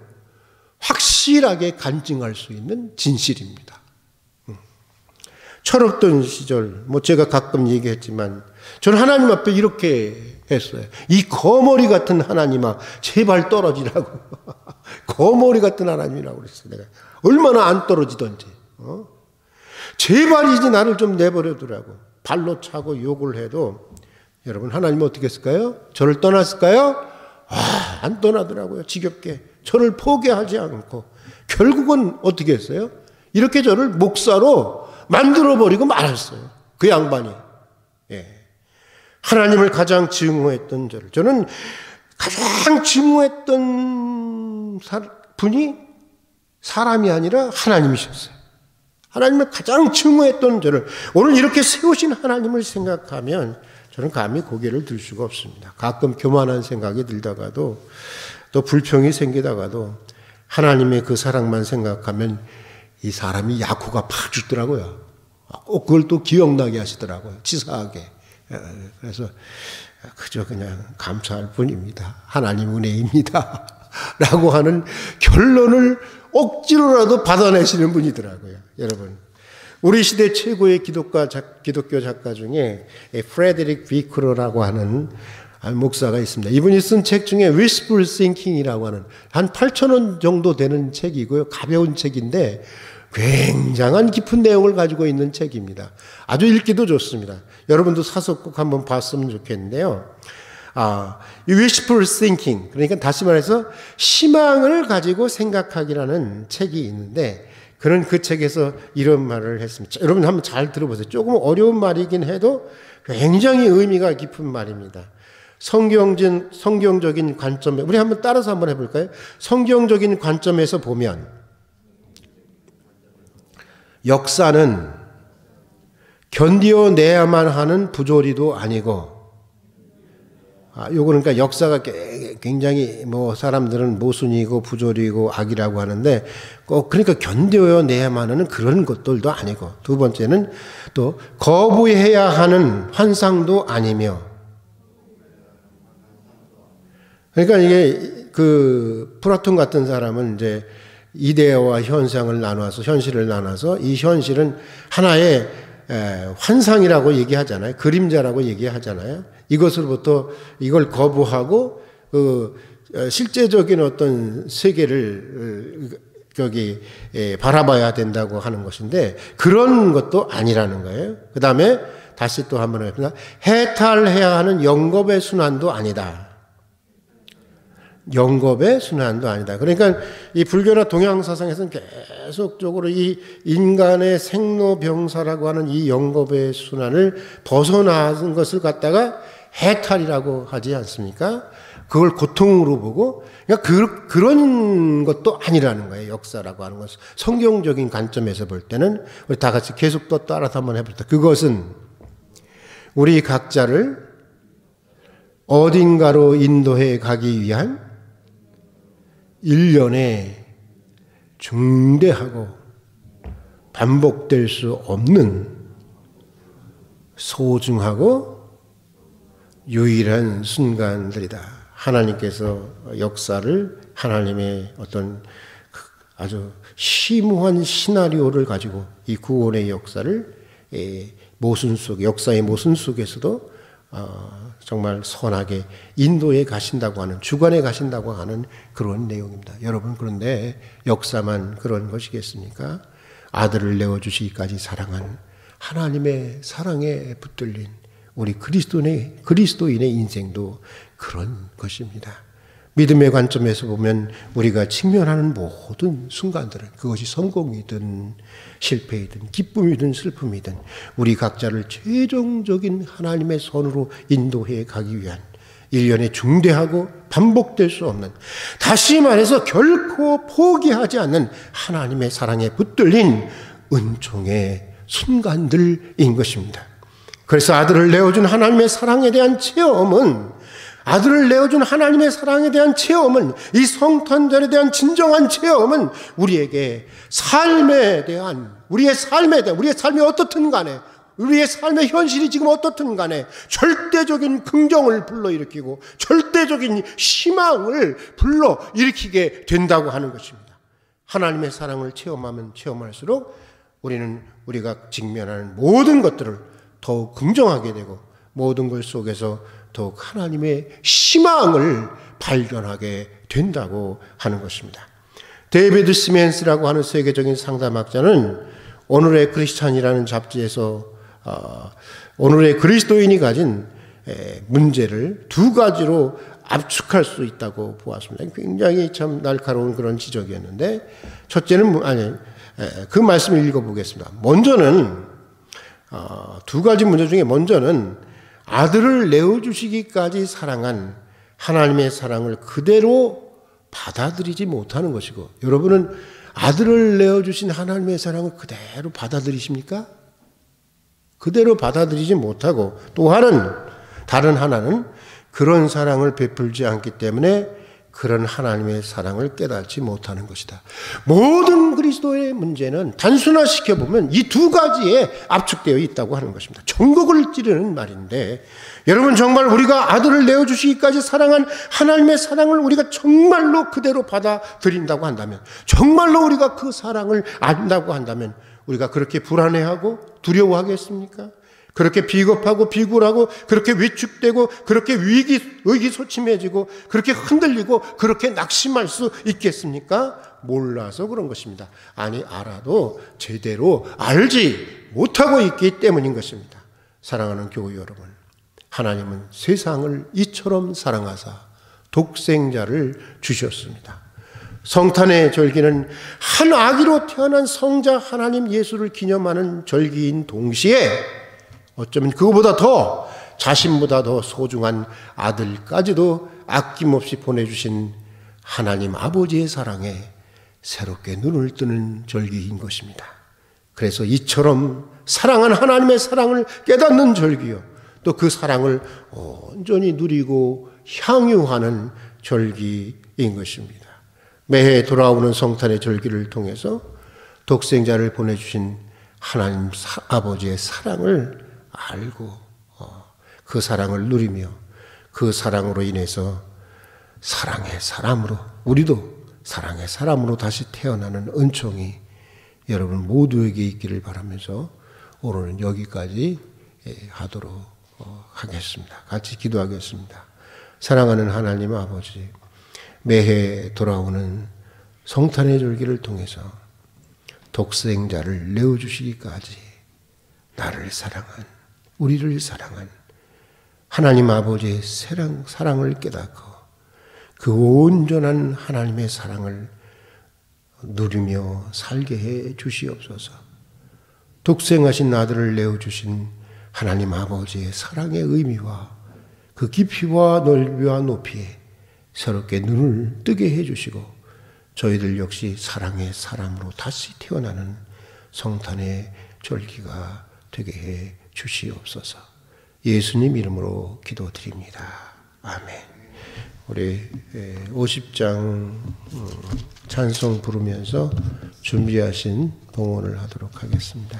확실하게 간증할 수 있는 진실입니다. 철없던 시절, 제가 가끔 얘기했지만 저는 하나님 앞에 이렇게 했어요. 이 거머리 같은 하나님아, 제발 떨어지라고. 거머리 같은 하나님이라고 그랬어요. 내가 얼마나 안 떨어지던지. 제발 이제 나를 좀 내버려두라고. 발로 차고 욕을 해도 여러분, 하나님은 어떻게 했을까요? 저를 떠났을까요? 안 떠나더라고요. 지겹게. 저를 포기하지 않고. 결국은 어떻게 했어요? 이렇게 저를 목사로 만들어버리고 말았어요. 그 양반이. 예. 하나님을 가장 증오했던 저는 가장 증오했던 분이 사람이 아니라 하나님이셨어요. 하나님을 가장 증오했던 저를 오늘 이렇게 세우신 하나님을 생각하면 저는 감히 고개를 들 수가 없습니다. 가끔 교만한 생각이 들다가도 또 불평이 생기다가도 하나님의 그 사랑만 생각하면 이 사람이 야쿠가 팍 죽더라고요. 그걸 또 기억나게 하시더라고요. 치사하게. 그래서 그저 그냥 감사할 뿐입니다. 하나님 은혜입니다. 라고 하는 결론을 억지로라도 받아내시는 분이더라고요. 여러분, 우리 시대 최고의 기독교 작가 중에 프레데릭 비크로라고 하는 목사가 있습니다. 이분이 쓴 책 중에 Wishful Thinking이라고 하는 한 8,000원 정도 되는 책이고요. 가벼운 책인데 굉장한 깊은 내용을 가지고 있는 책입니다. 아주 읽기도 좋습니다. 여러분도 사서 꼭 한번 봤으면 좋겠는데요. Wishful Thinking, 그러니까 다시 말해서 희망을 가지고 생각하기라는 책이 있는데 그는 그 책에서 이런 말을 했습니다. 여러분 한번 잘 들어보세요. 조금 어려운 말이긴 해도 굉장히 의미가 깊은 말입니다. 성경적인 관점에, 우리 한번 따라서 한번 해볼까요? 성경적인 관점에서 보면 역사는 견디어내야만 하는 부조리도 아니고, 요거 그러니까 역사가 굉장히 사람들은 모순이고 부조리고 악이라고 하는데 꼭 그러니까 견뎌내야만 하는 그런 것들도 아니고, 두 번째는 또 거부해야 하는 환상도 아니며, 그러니까 이게 그 플라톤 같은 사람은 이제 이데아와 현상을 나눠서 현실을 나눠서 이 현실은 하나의 환상이라고 얘기하잖아요. 그림자라고 얘기하잖아요. 이것으로부터 이걸 거부하고 실제적인 어떤 세계를 바라봐야 된다고 하는 것인데 그런 것도 아니라는 거예요. 그 다음에 다시 또 한번 해봅니다. 해탈해야 하는 영겁의 순환도 아니다. 영겁의 순환도 아니다. 그러니까 이 불교나 동양 사상에서는 계속적으로 이 인간의 생로병사라고 하는 이 영겁의 순환을 벗어나는 것을 갖다가 해탈이라고 하지 않습니까? 그걸 고통으로 보고, 그러니까 그런 것도 아니라는 거예요. 역사라고 하는 것은 성경적인 관점에서 볼 때는 우리 다 같이 계속 또 따라서 한번 해볼게요. 그것은 우리 각자를 어딘가로 인도해 가기 위한 일련의 중대하고 반복될 수 없는 소중하고 유일한 순간들이다. 하나님께서 역사를 하나님의 어떤 아주 심오한 시나리오를 가지고 이 구원의 역사를 모순 속, 역사의 모순 속에서도 정말 선하게 인도에 가신다고 하는, 주관에 가신다고 하는 그런 내용입니다. 여러분, 그런데 역사만 그런 것이겠습니까? 아들을 내어주시기까지 사랑한 하나님의 사랑에 붙들린 우리 그리스도인의 인생도 그런 것입니다. 믿음의 관점에서 보면 우리가 직면하는 모든 순간들은 그것이 성공이든 실패이든 기쁨이든 슬픔이든 우리 각자를 최종적인 하나님의 손으로 인도해 가기 위한 일련의 중대하고 반복될 수 없는, 다시 말해서 결코 포기하지 않는 하나님의 사랑에 붙들린 은총의 순간들인 것입니다. 그래서 아들을 내어준 하나님의 사랑에 대한 체험은, 아들을 내어준 하나님의 사랑에 대한 체험은, 이 성탄절에 대한 진정한 체험은 우리에게 삶에 대한, 우리의 삶이 어떻든 간에, 우리의 삶의 현실이 지금 어떻든 간에 절대적인 긍정을 불러일으키고 절대적인 희망을 불러일으키게 된다고 하는 것입니다. 하나님의 사랑을 체험하면 체험할수록 우리가 직면하는 모든 것들을 더욱 긍정하게 되고 모든 것 속에서 더욱 하나님의 희망을 발견하게 된다고 하는 것입니다. 데이비드 시멘스라고 하는 세계적인 상담학자는 오늘의 크리스찬이라는 잡지에서 오늘의 그리스도인이 가진 문제를 두 가지로 압축할 수 있다고 보았습니다. 굉장히 참 날카로운 그런 지적이었는데, 첫째는 그 말씀을 읽어보겠습니다. 먼저는 두 가지 문제 중에 먼저는 아들을 내어주시기까지 사랑한 하나님의 사랑을 그대로 받아들이지 못하는 것이고, 여러분은 아들을 내어주신 하나님의 사랑을 그대로 받아들이십니까? 그대로 받아들이지 못하고, 또 다른 하나는 그런 사랑을 베풀지 않기 때문에 그런 하나님의 사랑을 깨닫지 못하는 것이다. 모든 그리스도의 문제는 단순화시켜보면 이 두 가지에 압축되어 있다고 하는 것입니다. 전곡을 찌르는 말인데, 여러분 정말 우리가 아들을 내어주시기까지 사랑한 하나님의 사랑을 우리가 정말로 그대로 받아들인다고 한다면, 정말로 우리가 그 사랑을 안다고 한다면 우리가 그렇게 불안해하고 두려워하겠습니까? 그렇게 비겁하고 비굴하고 그렇게 위축되고 그렇게 의기소침해지고 그렇게 흔들리고 그렇게 낙심할 수 있겠습니까? 몰라서 그런 것입니다. 아니, 알아도 제대로 알지 못하고 있기 때문인 것입니다. 사랑하는 교우 여러분, 하나님은 세상을 이처럼 사랑하사 독생자를 주셨습니다. 성탄의 절기는 한 아기로 태어난 성자 하나님 예수를 기념하는 절기인 동시에 어쩌면 그거보다 더, 자신보다 더 소중한 아들까지도 아낌없이 보내주신 하나님 아버지의 사랑에 새롭게 눈을 뜨는 절기인 것입니다. 그래서 이처럼 사랑한 하나님의 사랑을 깨닫는 절기요, 또 그 사랑을 온전히 누리고 향유하는 절기인 것입니다. 매해 돌아오는 성탄의 절기를 통해서 독생자를 보내주신 하나님 아버지의 사랑을 알고 그 사랑을 누리며 그 사랑으로 인해서 사랑의 사람으로, 우리도 사랑의 사람으로 다시 태어나는 은총이 여러분 모두에게 있기를 바라면서 오늘은 여기까지 하도록 하겠습니다. 같이 기도하겠습니다. 사랑하는 하나님 아버지, 매해 돌아오는 성탄의 절기를 통해서 독생자를 내어주시기까지 나를 사랑한, 우리를 사랑한 하나님 아버지의 사랑을 깨닫고 그 온전한 하나님의 사랑을 누리며 살게 해 주시옵소서. 독생하신 아들을 내어주신 하나님 아버지의 사랑의 의미와 그 깊이와 넓이와 높이에 새롭게 눈을 뜨게 해주시고 저희들 역시 사랑의 사람으로 다시 태어나는 성탄의 절기가 되게 해 주시옵소서. 예수님 이름으로 기도드립니다. 아멘. 우리 50장 찬송 부르면서 준비하신 봉헌을 하도록 하겠습니다.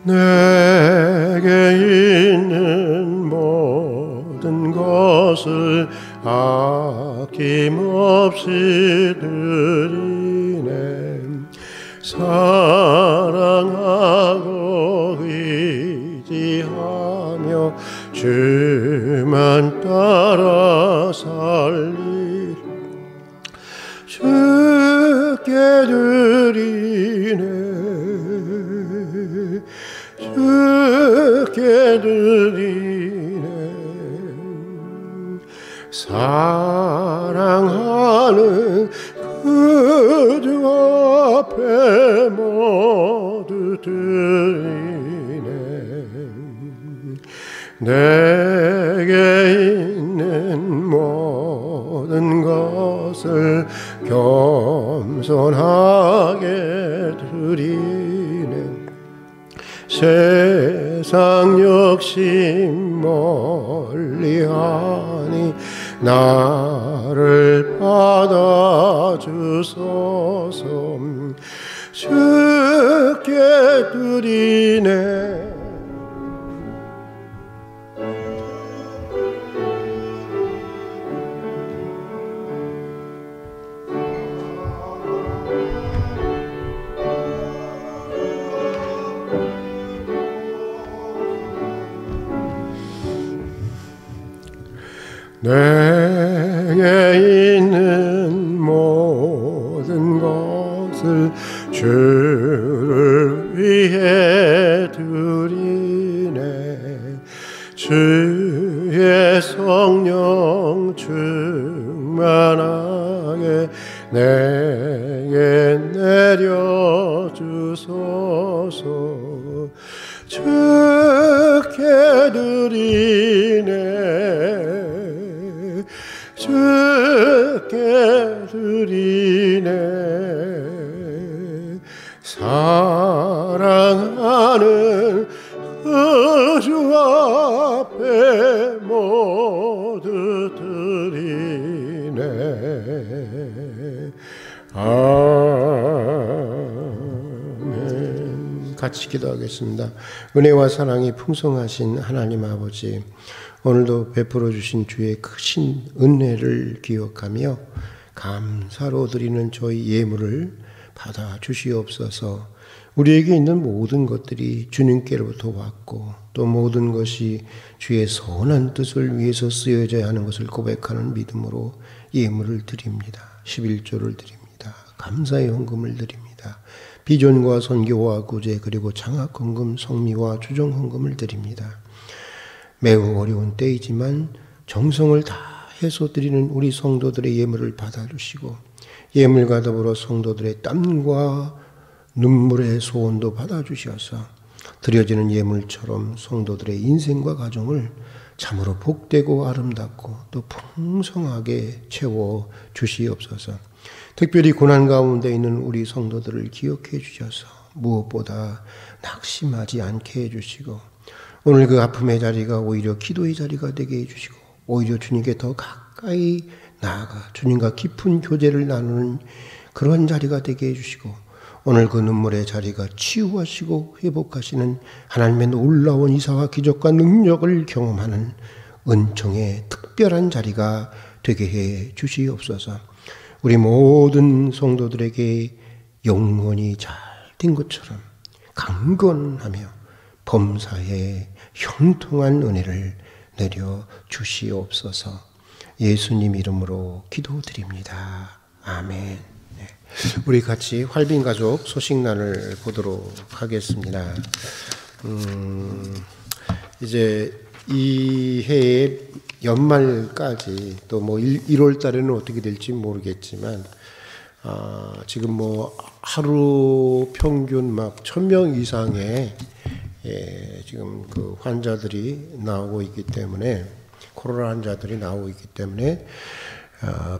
내게 있는 모든 것을 아낌없이 드리네. 사랑하고 의지하며 주만 따라 살리 주께 드리네. 주께 드리네. 사랑하는 그 주 앞에 모두 드리네. 내게 있는 모든 것을 겸손하게 드리네. 세상 욕심 멀리하니 나를 받아주소서. 주께 드리네. 내게 있는 모든 것을 주를 위해 드리네. 주의 성령 충만하게 내게 내려주소서. 주께 드리네. 주께 드리네. 사랑하는 주 앞에 모두 드리네. 아멘. 같이 기도하겠습니다. 은혜와 사랑이 풍성하신 하나님 아버지, 오늘도 베풀어 주신 주의 크신 은혜를 기억하며 감사로 드리는 저희 예물을 받아 주시옵소서. 우리에게 있는 모든 것들이 주님께로부터 왔고 또 모든 것이 주의 선한 뜻을 위해서 쓰여져야 하는 것을 고백하는 믿음으로 예물을 드립니다. 11조를 드립니다. 감사의 헌금을 드립니다. 비전과 선교와 구제 그리고 장학 헌금, 성미와 주정 헌금을 드립니다. 매우 어려운 때이지만 정성을 다해서 드리는 우리 성도들의 예물을 받아주시고 예물과 더불어 성도들의 땀과 눈물의 소원도 받아주셔서 드려지는 예물처럼 성도들의 인생과 가정을 참으로 복되고 아름답고 또 풍성하게 채워 주시옵소서. 특별히 고난 가운데 있는 우리 성도들을 기억해 주셔서 무엇보다 낙심하지 않게 해주시고 오늘 그 아픔의 자리가 오히려 기도의 자리가 되게 해주시고 오히려 주님께 더 가까이 나아가 주님과 깊은 교제를 나누는 그런 자리가 되게 해주시고 오늘 그 눈물의 자리가 치유하시고 회복하시는 하나님의 놀라운 이사와 기적과 능력을 경험하는 은총의 특별한 자리가 되게 해 주시옵소서. 우리 모든 성도들에게 영원히 잘 된 것처럼 강건하며 범사에 형통한 은혜를 내려 주시옵소서. 예수님 이름으로 기도드립니다. 아멘. 우리 같이 활빈가족 소식란을 보도록 하겠습니다. 이제 이 해의 연말까지 또 뭐 1월 달에는 어떻게 될지 모르겠지만 지금 뭐 하루 평균 막 1000명 이상의 지금 그 환자들이 나오고 있기 때문에 코로나 환자들이 나오고 있기 때문에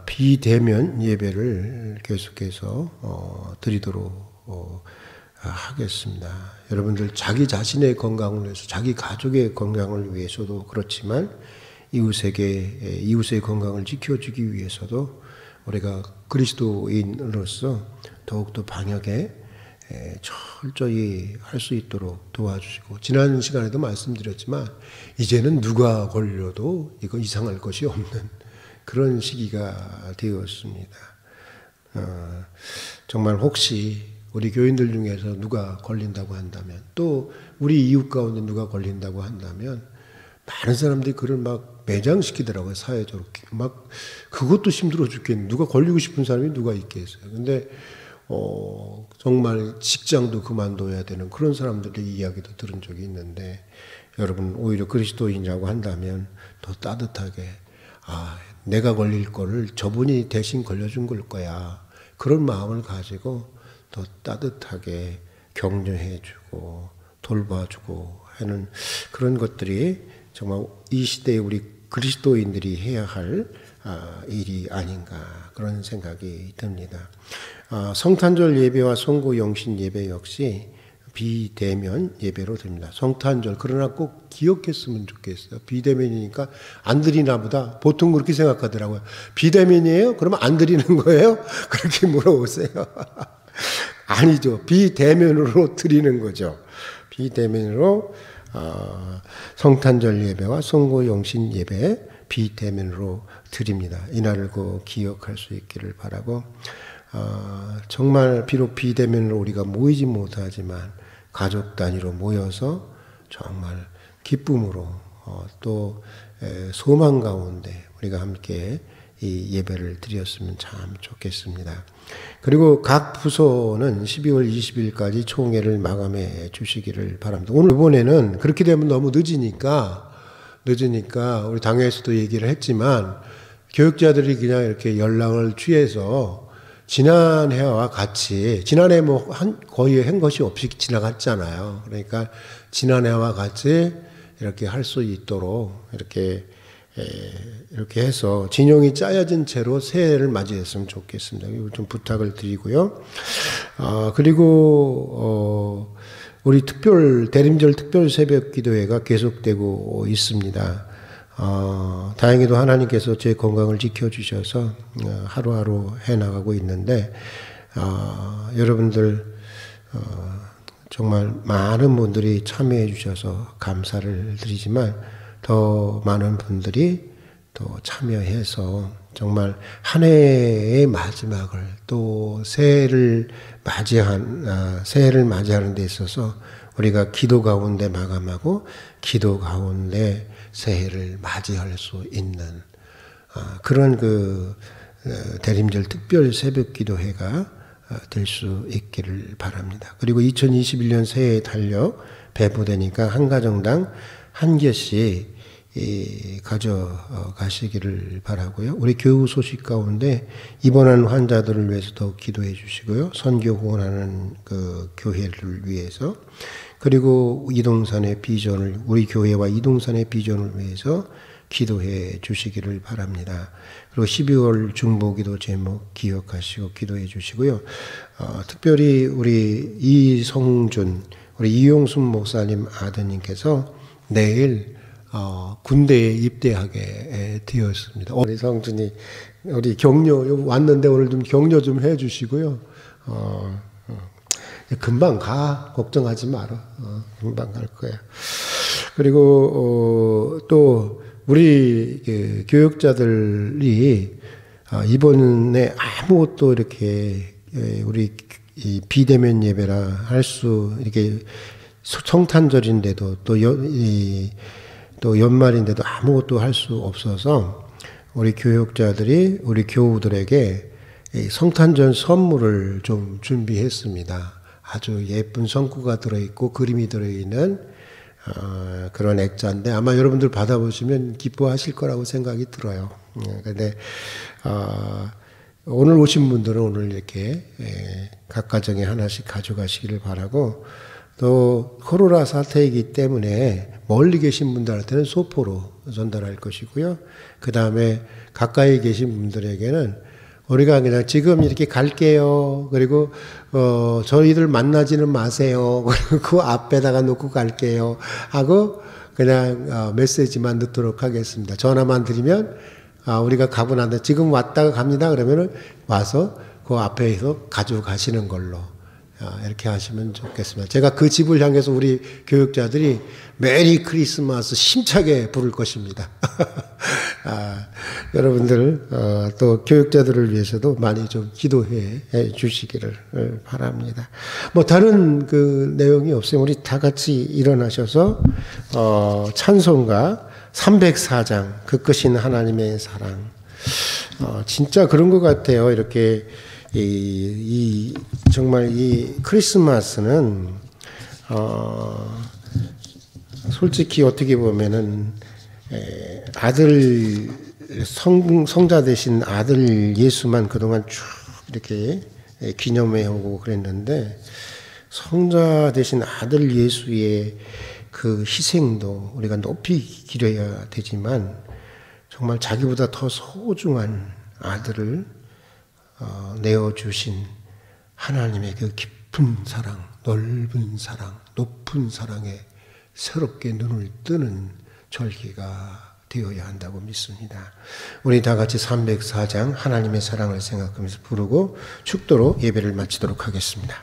비대면 예배를 계속해서 드리도록 하겠습니다. 여러분들 자기 자신의 건강을 위해서 자기 가족의 건강을 위해서도 그렇지만 이웃의 건강을 지켜주기 위해서도 우리가 그리스도인으로서 더욱더 방역에 철저히 할 수 있도록 도와주시고 지난 시간에도 말씀드렸지만 이제는 누가 걸려도 이거 이상할 것이 없는 그런 시기가 되었습니다. 정말 혹시 우리 교인들 중에서 누가 걸린다고 한다면 또 우리 이웃 가운데 누가 걸린다고 한다면 많은 사람들이 그를 막 매장시키더라고요. 사회적으로 막 그것도 힘들어 죽겠네. 누가 걸리고 싶은 사람이 누가 있겠어요. 근데 정말 직장도 그만둬야 되는 그런 사람들의 이야기도 들은 적이 있는데 여러분 오히려 그리스도인이라고 한다면 더 따뜻하게 내가 걸릴 거를 저분이 대신 걸려준 걸 거야. 그런 마음을 가지고 더 따뜻하게 격려해주고 돌봐주고 하는 그런 것들이 정말 이 시대에 우리 그리스도인들이 해야 할 일이 아닌가 그런 생각이 듭니다. 성탄절 예배와 성고 영신 예배 역시 비대면 예배로 됩니다. 성탄절 그러나 꼭 기억했으면 좋겠어요. 비대면이니까 안 드리나 보다. 보통 그렇게 생각하더라고요. 비대면이에요? 그러면 안 드리는 거예요? 그렇게 물어보세요. 아니죠. 비대면으로 드리는 거죠. 비대면으로 성탄절 예배와 성고 영신 예배 비대면으로 드립니다. 이날을 꼭 기억할 수 있기를 바라고 정말 비록 비대면으로 우리가 모이지 못하지만 가족 단위로 모여서 정말 기쁨으로 또 소망 가운데 우리가 함께 이 예배를 드렸으면 참 좋겠습니다. 그리고 각 부서는 12월 20일까지 총회를 마감해 주시기를 바랍니다. 오늘 이번에는 그렇게 되면 너무 늦으니까 우리 당에서도 얘기를 했지만 교육자들이 그냥 이렇게 연락을 취해서 지난해와 같이 지난해 거의 한 것이 없이 지나갔잖아요. 그러니까 지난해와 같이 이렇게 할 수 있도록 이렇게 해서 진용이 짜여진 채로 새해를 맞이했으면 좋겠습니다. 이거 좀 부탁을 드리고요. 그리고 우리 대림절 특별 새벽 기도회가 계속되고 있습니다. 다행히도 하나님께서 제 건강을 지켜주셔서 하루하루 해나가고 있는데 여러분들 정말 많은 분들이 참여해 주셔서 감사를 드리지만 더 많은 분들이 또 참여해서 정말 한 해의 마지막을 또 새해를 맞이하는 데 있어서 우리가 기도 가운데 마감하고 기도 가운데 새해를 맞이할 수 있는 그런 대림절 특별 새벽 기도회가 될 수 있기를 바랍니다. 그리고 2021년 새해에 달력 배부되니까 한 가정당 한 개씩 가져가시기를 바라고요. 우리 교우 소식 가운데 입원한 환자들을 위해서 더 기도해 주시고요. 선교 후원하는 그 교회를 위해서 그리고 우리 교회와 이동산의 비전을 위해서 기도해 주시기를 바랍니다. 그리고 12월 중보기도 제목 기억하시고 기도해 주시고요. 특별히 우리 이성준, 우리 이용순 목사님 아드님께서 내일 군대에 입대하게 되었습니다. 우리 성준이 우리 격려 왔는데 오늘 좀 격려 좀 해주시고요. 금방 가 걱정하지 마라. 금방 갈 거야. 그리고 또 우리 교육자들이 이번에 아무것도 이렇게 우리 비대면 예배라 할 수 이렇게 성탄절인데도 또 연말인데도 아무것도 할 수 없어서 우리 교육자들이 우리 교우들에게 성탄절 선물을 좀 준비했습니다. 아주 예쁜 성구가 들어있고 그림이 들어있는 그런 액자인데 아마 여러분들 받아보시면 기뻐하실 거라고 생각이 들어요. 근데 오늘 오신 분들은 오늘 이렇게 각 가정에 하나씩 가져가시기를 바라고 또 코로나 사태이기 때문에 멀리 계신 분들한테는 소포로 전달할 것이고요. 그 다음에 가까이 계신 분들에게는 우리가 그냥 지금 이렇게 갈게요. 그리고 저희들 만나지는 마세요. 그리고 그 앞에다가 놓고 갈게요. 하고 그냥 메시지만 넣도록 하겠습니다. 전화만 드리면 우리가 가고 난다. 지금 왔다가 갑니다. 그러면은 와서 그 앞에서 가져가시는 걸로. 이렇게 하시면 좋겠습니다. 제가 그 집을 향해서 우리 교육자들이 메리 크리스마스 힘차게 부를 것입니다. 여러분들 또 교육자들을 위해서도 많이 좀 기도해 주시기를 바랍니다. 뭐 다른 그 내용이 없으면 우리 다 같이 일어나셔서 찬송가 304장 그것인 하나님의 사랑 진짜 그런 것 같아요. 이렇게 정말 이 크리스마스는 솔직히 어떻게 보면은 아들 성자 되신 아들 예수만 그동안 쭉 이렇게 기념해 오고 그랬는데 성자 되신 아들 예수의 그 희생도 우리가 높이 기려야 되지만 정말 자기보다 더 소중한 아들을 내어주신 하나님의 그 깊은 사랑, 넓은 사랑, 높은 사랑에 새롭게 눈을 뜨는 절기가 되어야 한다고 믿습니다. 우리 다 같이 304장 하나님의 사랑을 생각하면서 부르고 축도로 예배를 마치도록 하겠습니다.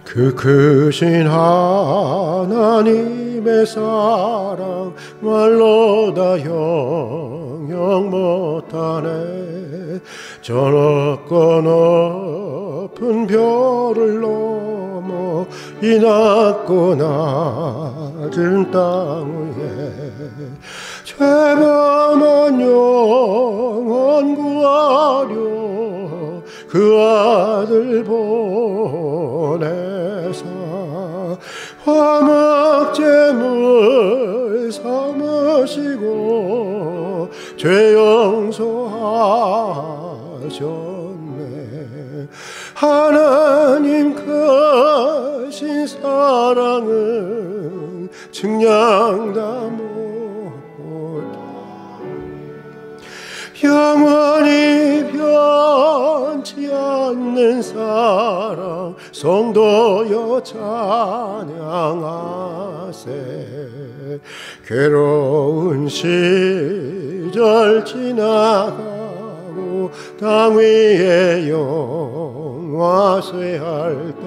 그 크신 하나님의 사랑 말로 다 형용 못하네. 저 높고 높은 별을 넘어 이 낮고 낮은 땅 위에 죄범한 영혼 구하려 그 아들 보내사 화목제물 삼으시고 죄 용서하셨네. 하나님 크신 사랑은 증량다 못해 영원히 변치 않는 사랑 성도여 찬양하세. 괴로운 시절 지나가고 땅 위에 영화쇠할 때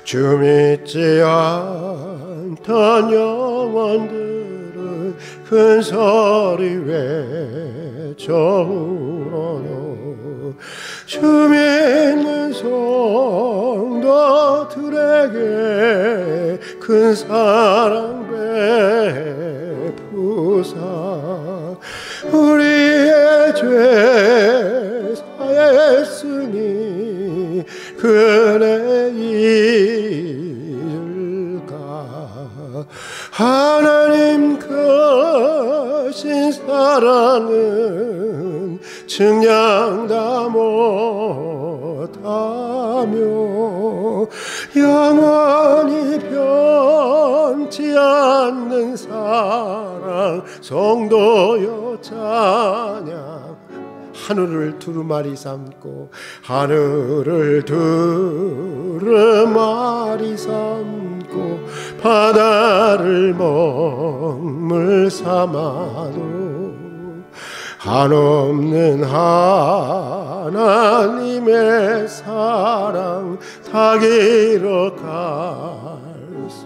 주 믿지 않던 영혼들은 큰 소리 외쳐 울어도 주 믿는 성도들에게 큰 사랑 베푸사 우리의 죄 사했으니 그네 잊을까. 하나님 크신 사랑은 증량다 못하며 영원히 변치 않는 사랑 성도여 찬양. 하늘을 두루마리 삼고 하늘을 두루마리 삼고 바다를 먹물 삼아도 한없는 하나님의 사랑 다 길어갈 수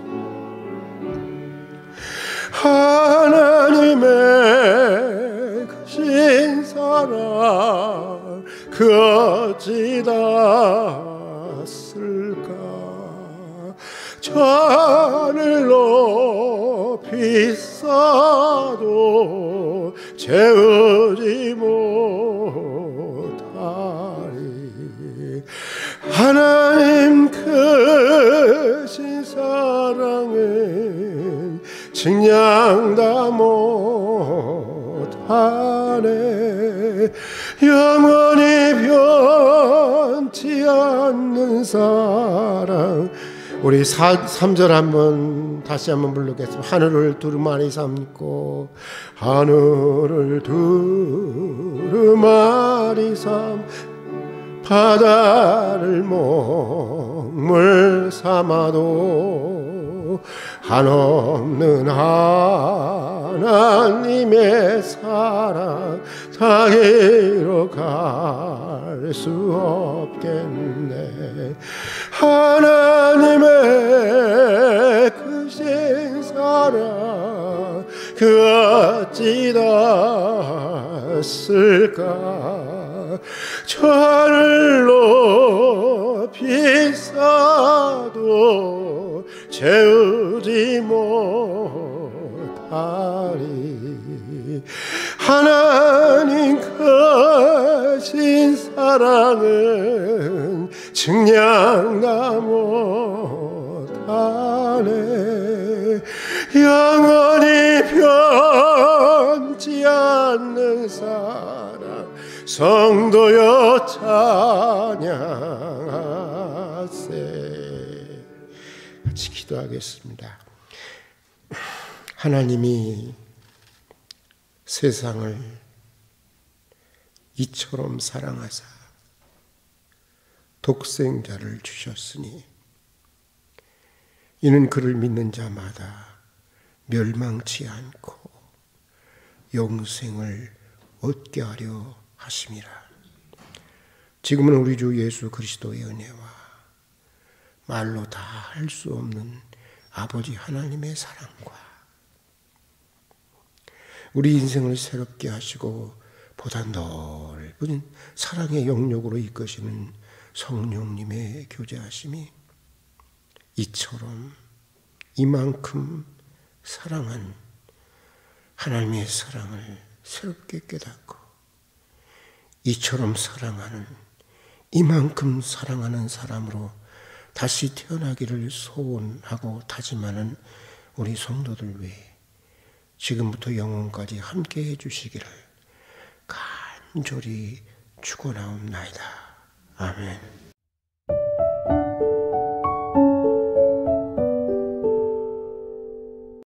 하나님의 크신 사랑 그 어찌 닿았을까. 하늘 높이 쌓아도 채우지 못하리. 하나님 크신 사랑은 증량다 못하네. 영원히 변치 않는 사랑. 우리 3절 한번 다시 한번 부르겠습니다. 하늘을 두루마리 삼고 하늘을 두루마리 삼 바다를 먹물 삼아도 한없는 하나님의 사랑 다 길어갈 수 없겠네. 하나님의 크신 사랑 그 어찌 닿았을까. 하늘 높이 쌓아도 채우지 못하리. 하나님 크신 사랑은 증량다 못하네. 영원히 변치 않는 사랑 성도여 찬양하세. 같이 기도하겠습니다. 하나님이 세상을 이처럼 사랑하사 독생자를 주셨으니 이는 그를 믿는 자마다 멸망치 않고 영생을 얻게 하려 하심이라. 지금은 우리 주 예수 그리스도의 은혜와 말로 다 할 수 없는 아버지 하나님의 사랑과 우리 인생을 새롭게 하시고 보다 넓은 사랑의 영역으로 이끄시는 성령님의 교제하심이 이처럼 이만큼 사랑한 하나님의 사랑을 새롭게 깨닫고 이처럼 사랑하는 이만큼 사랑하는 사람으로 다시 태어나기를 소원하고 다짐하는 우리 성도들 외에 지금부터 영원까지 함께 해주시기를 간절히 축원하옵나이다. 아멘.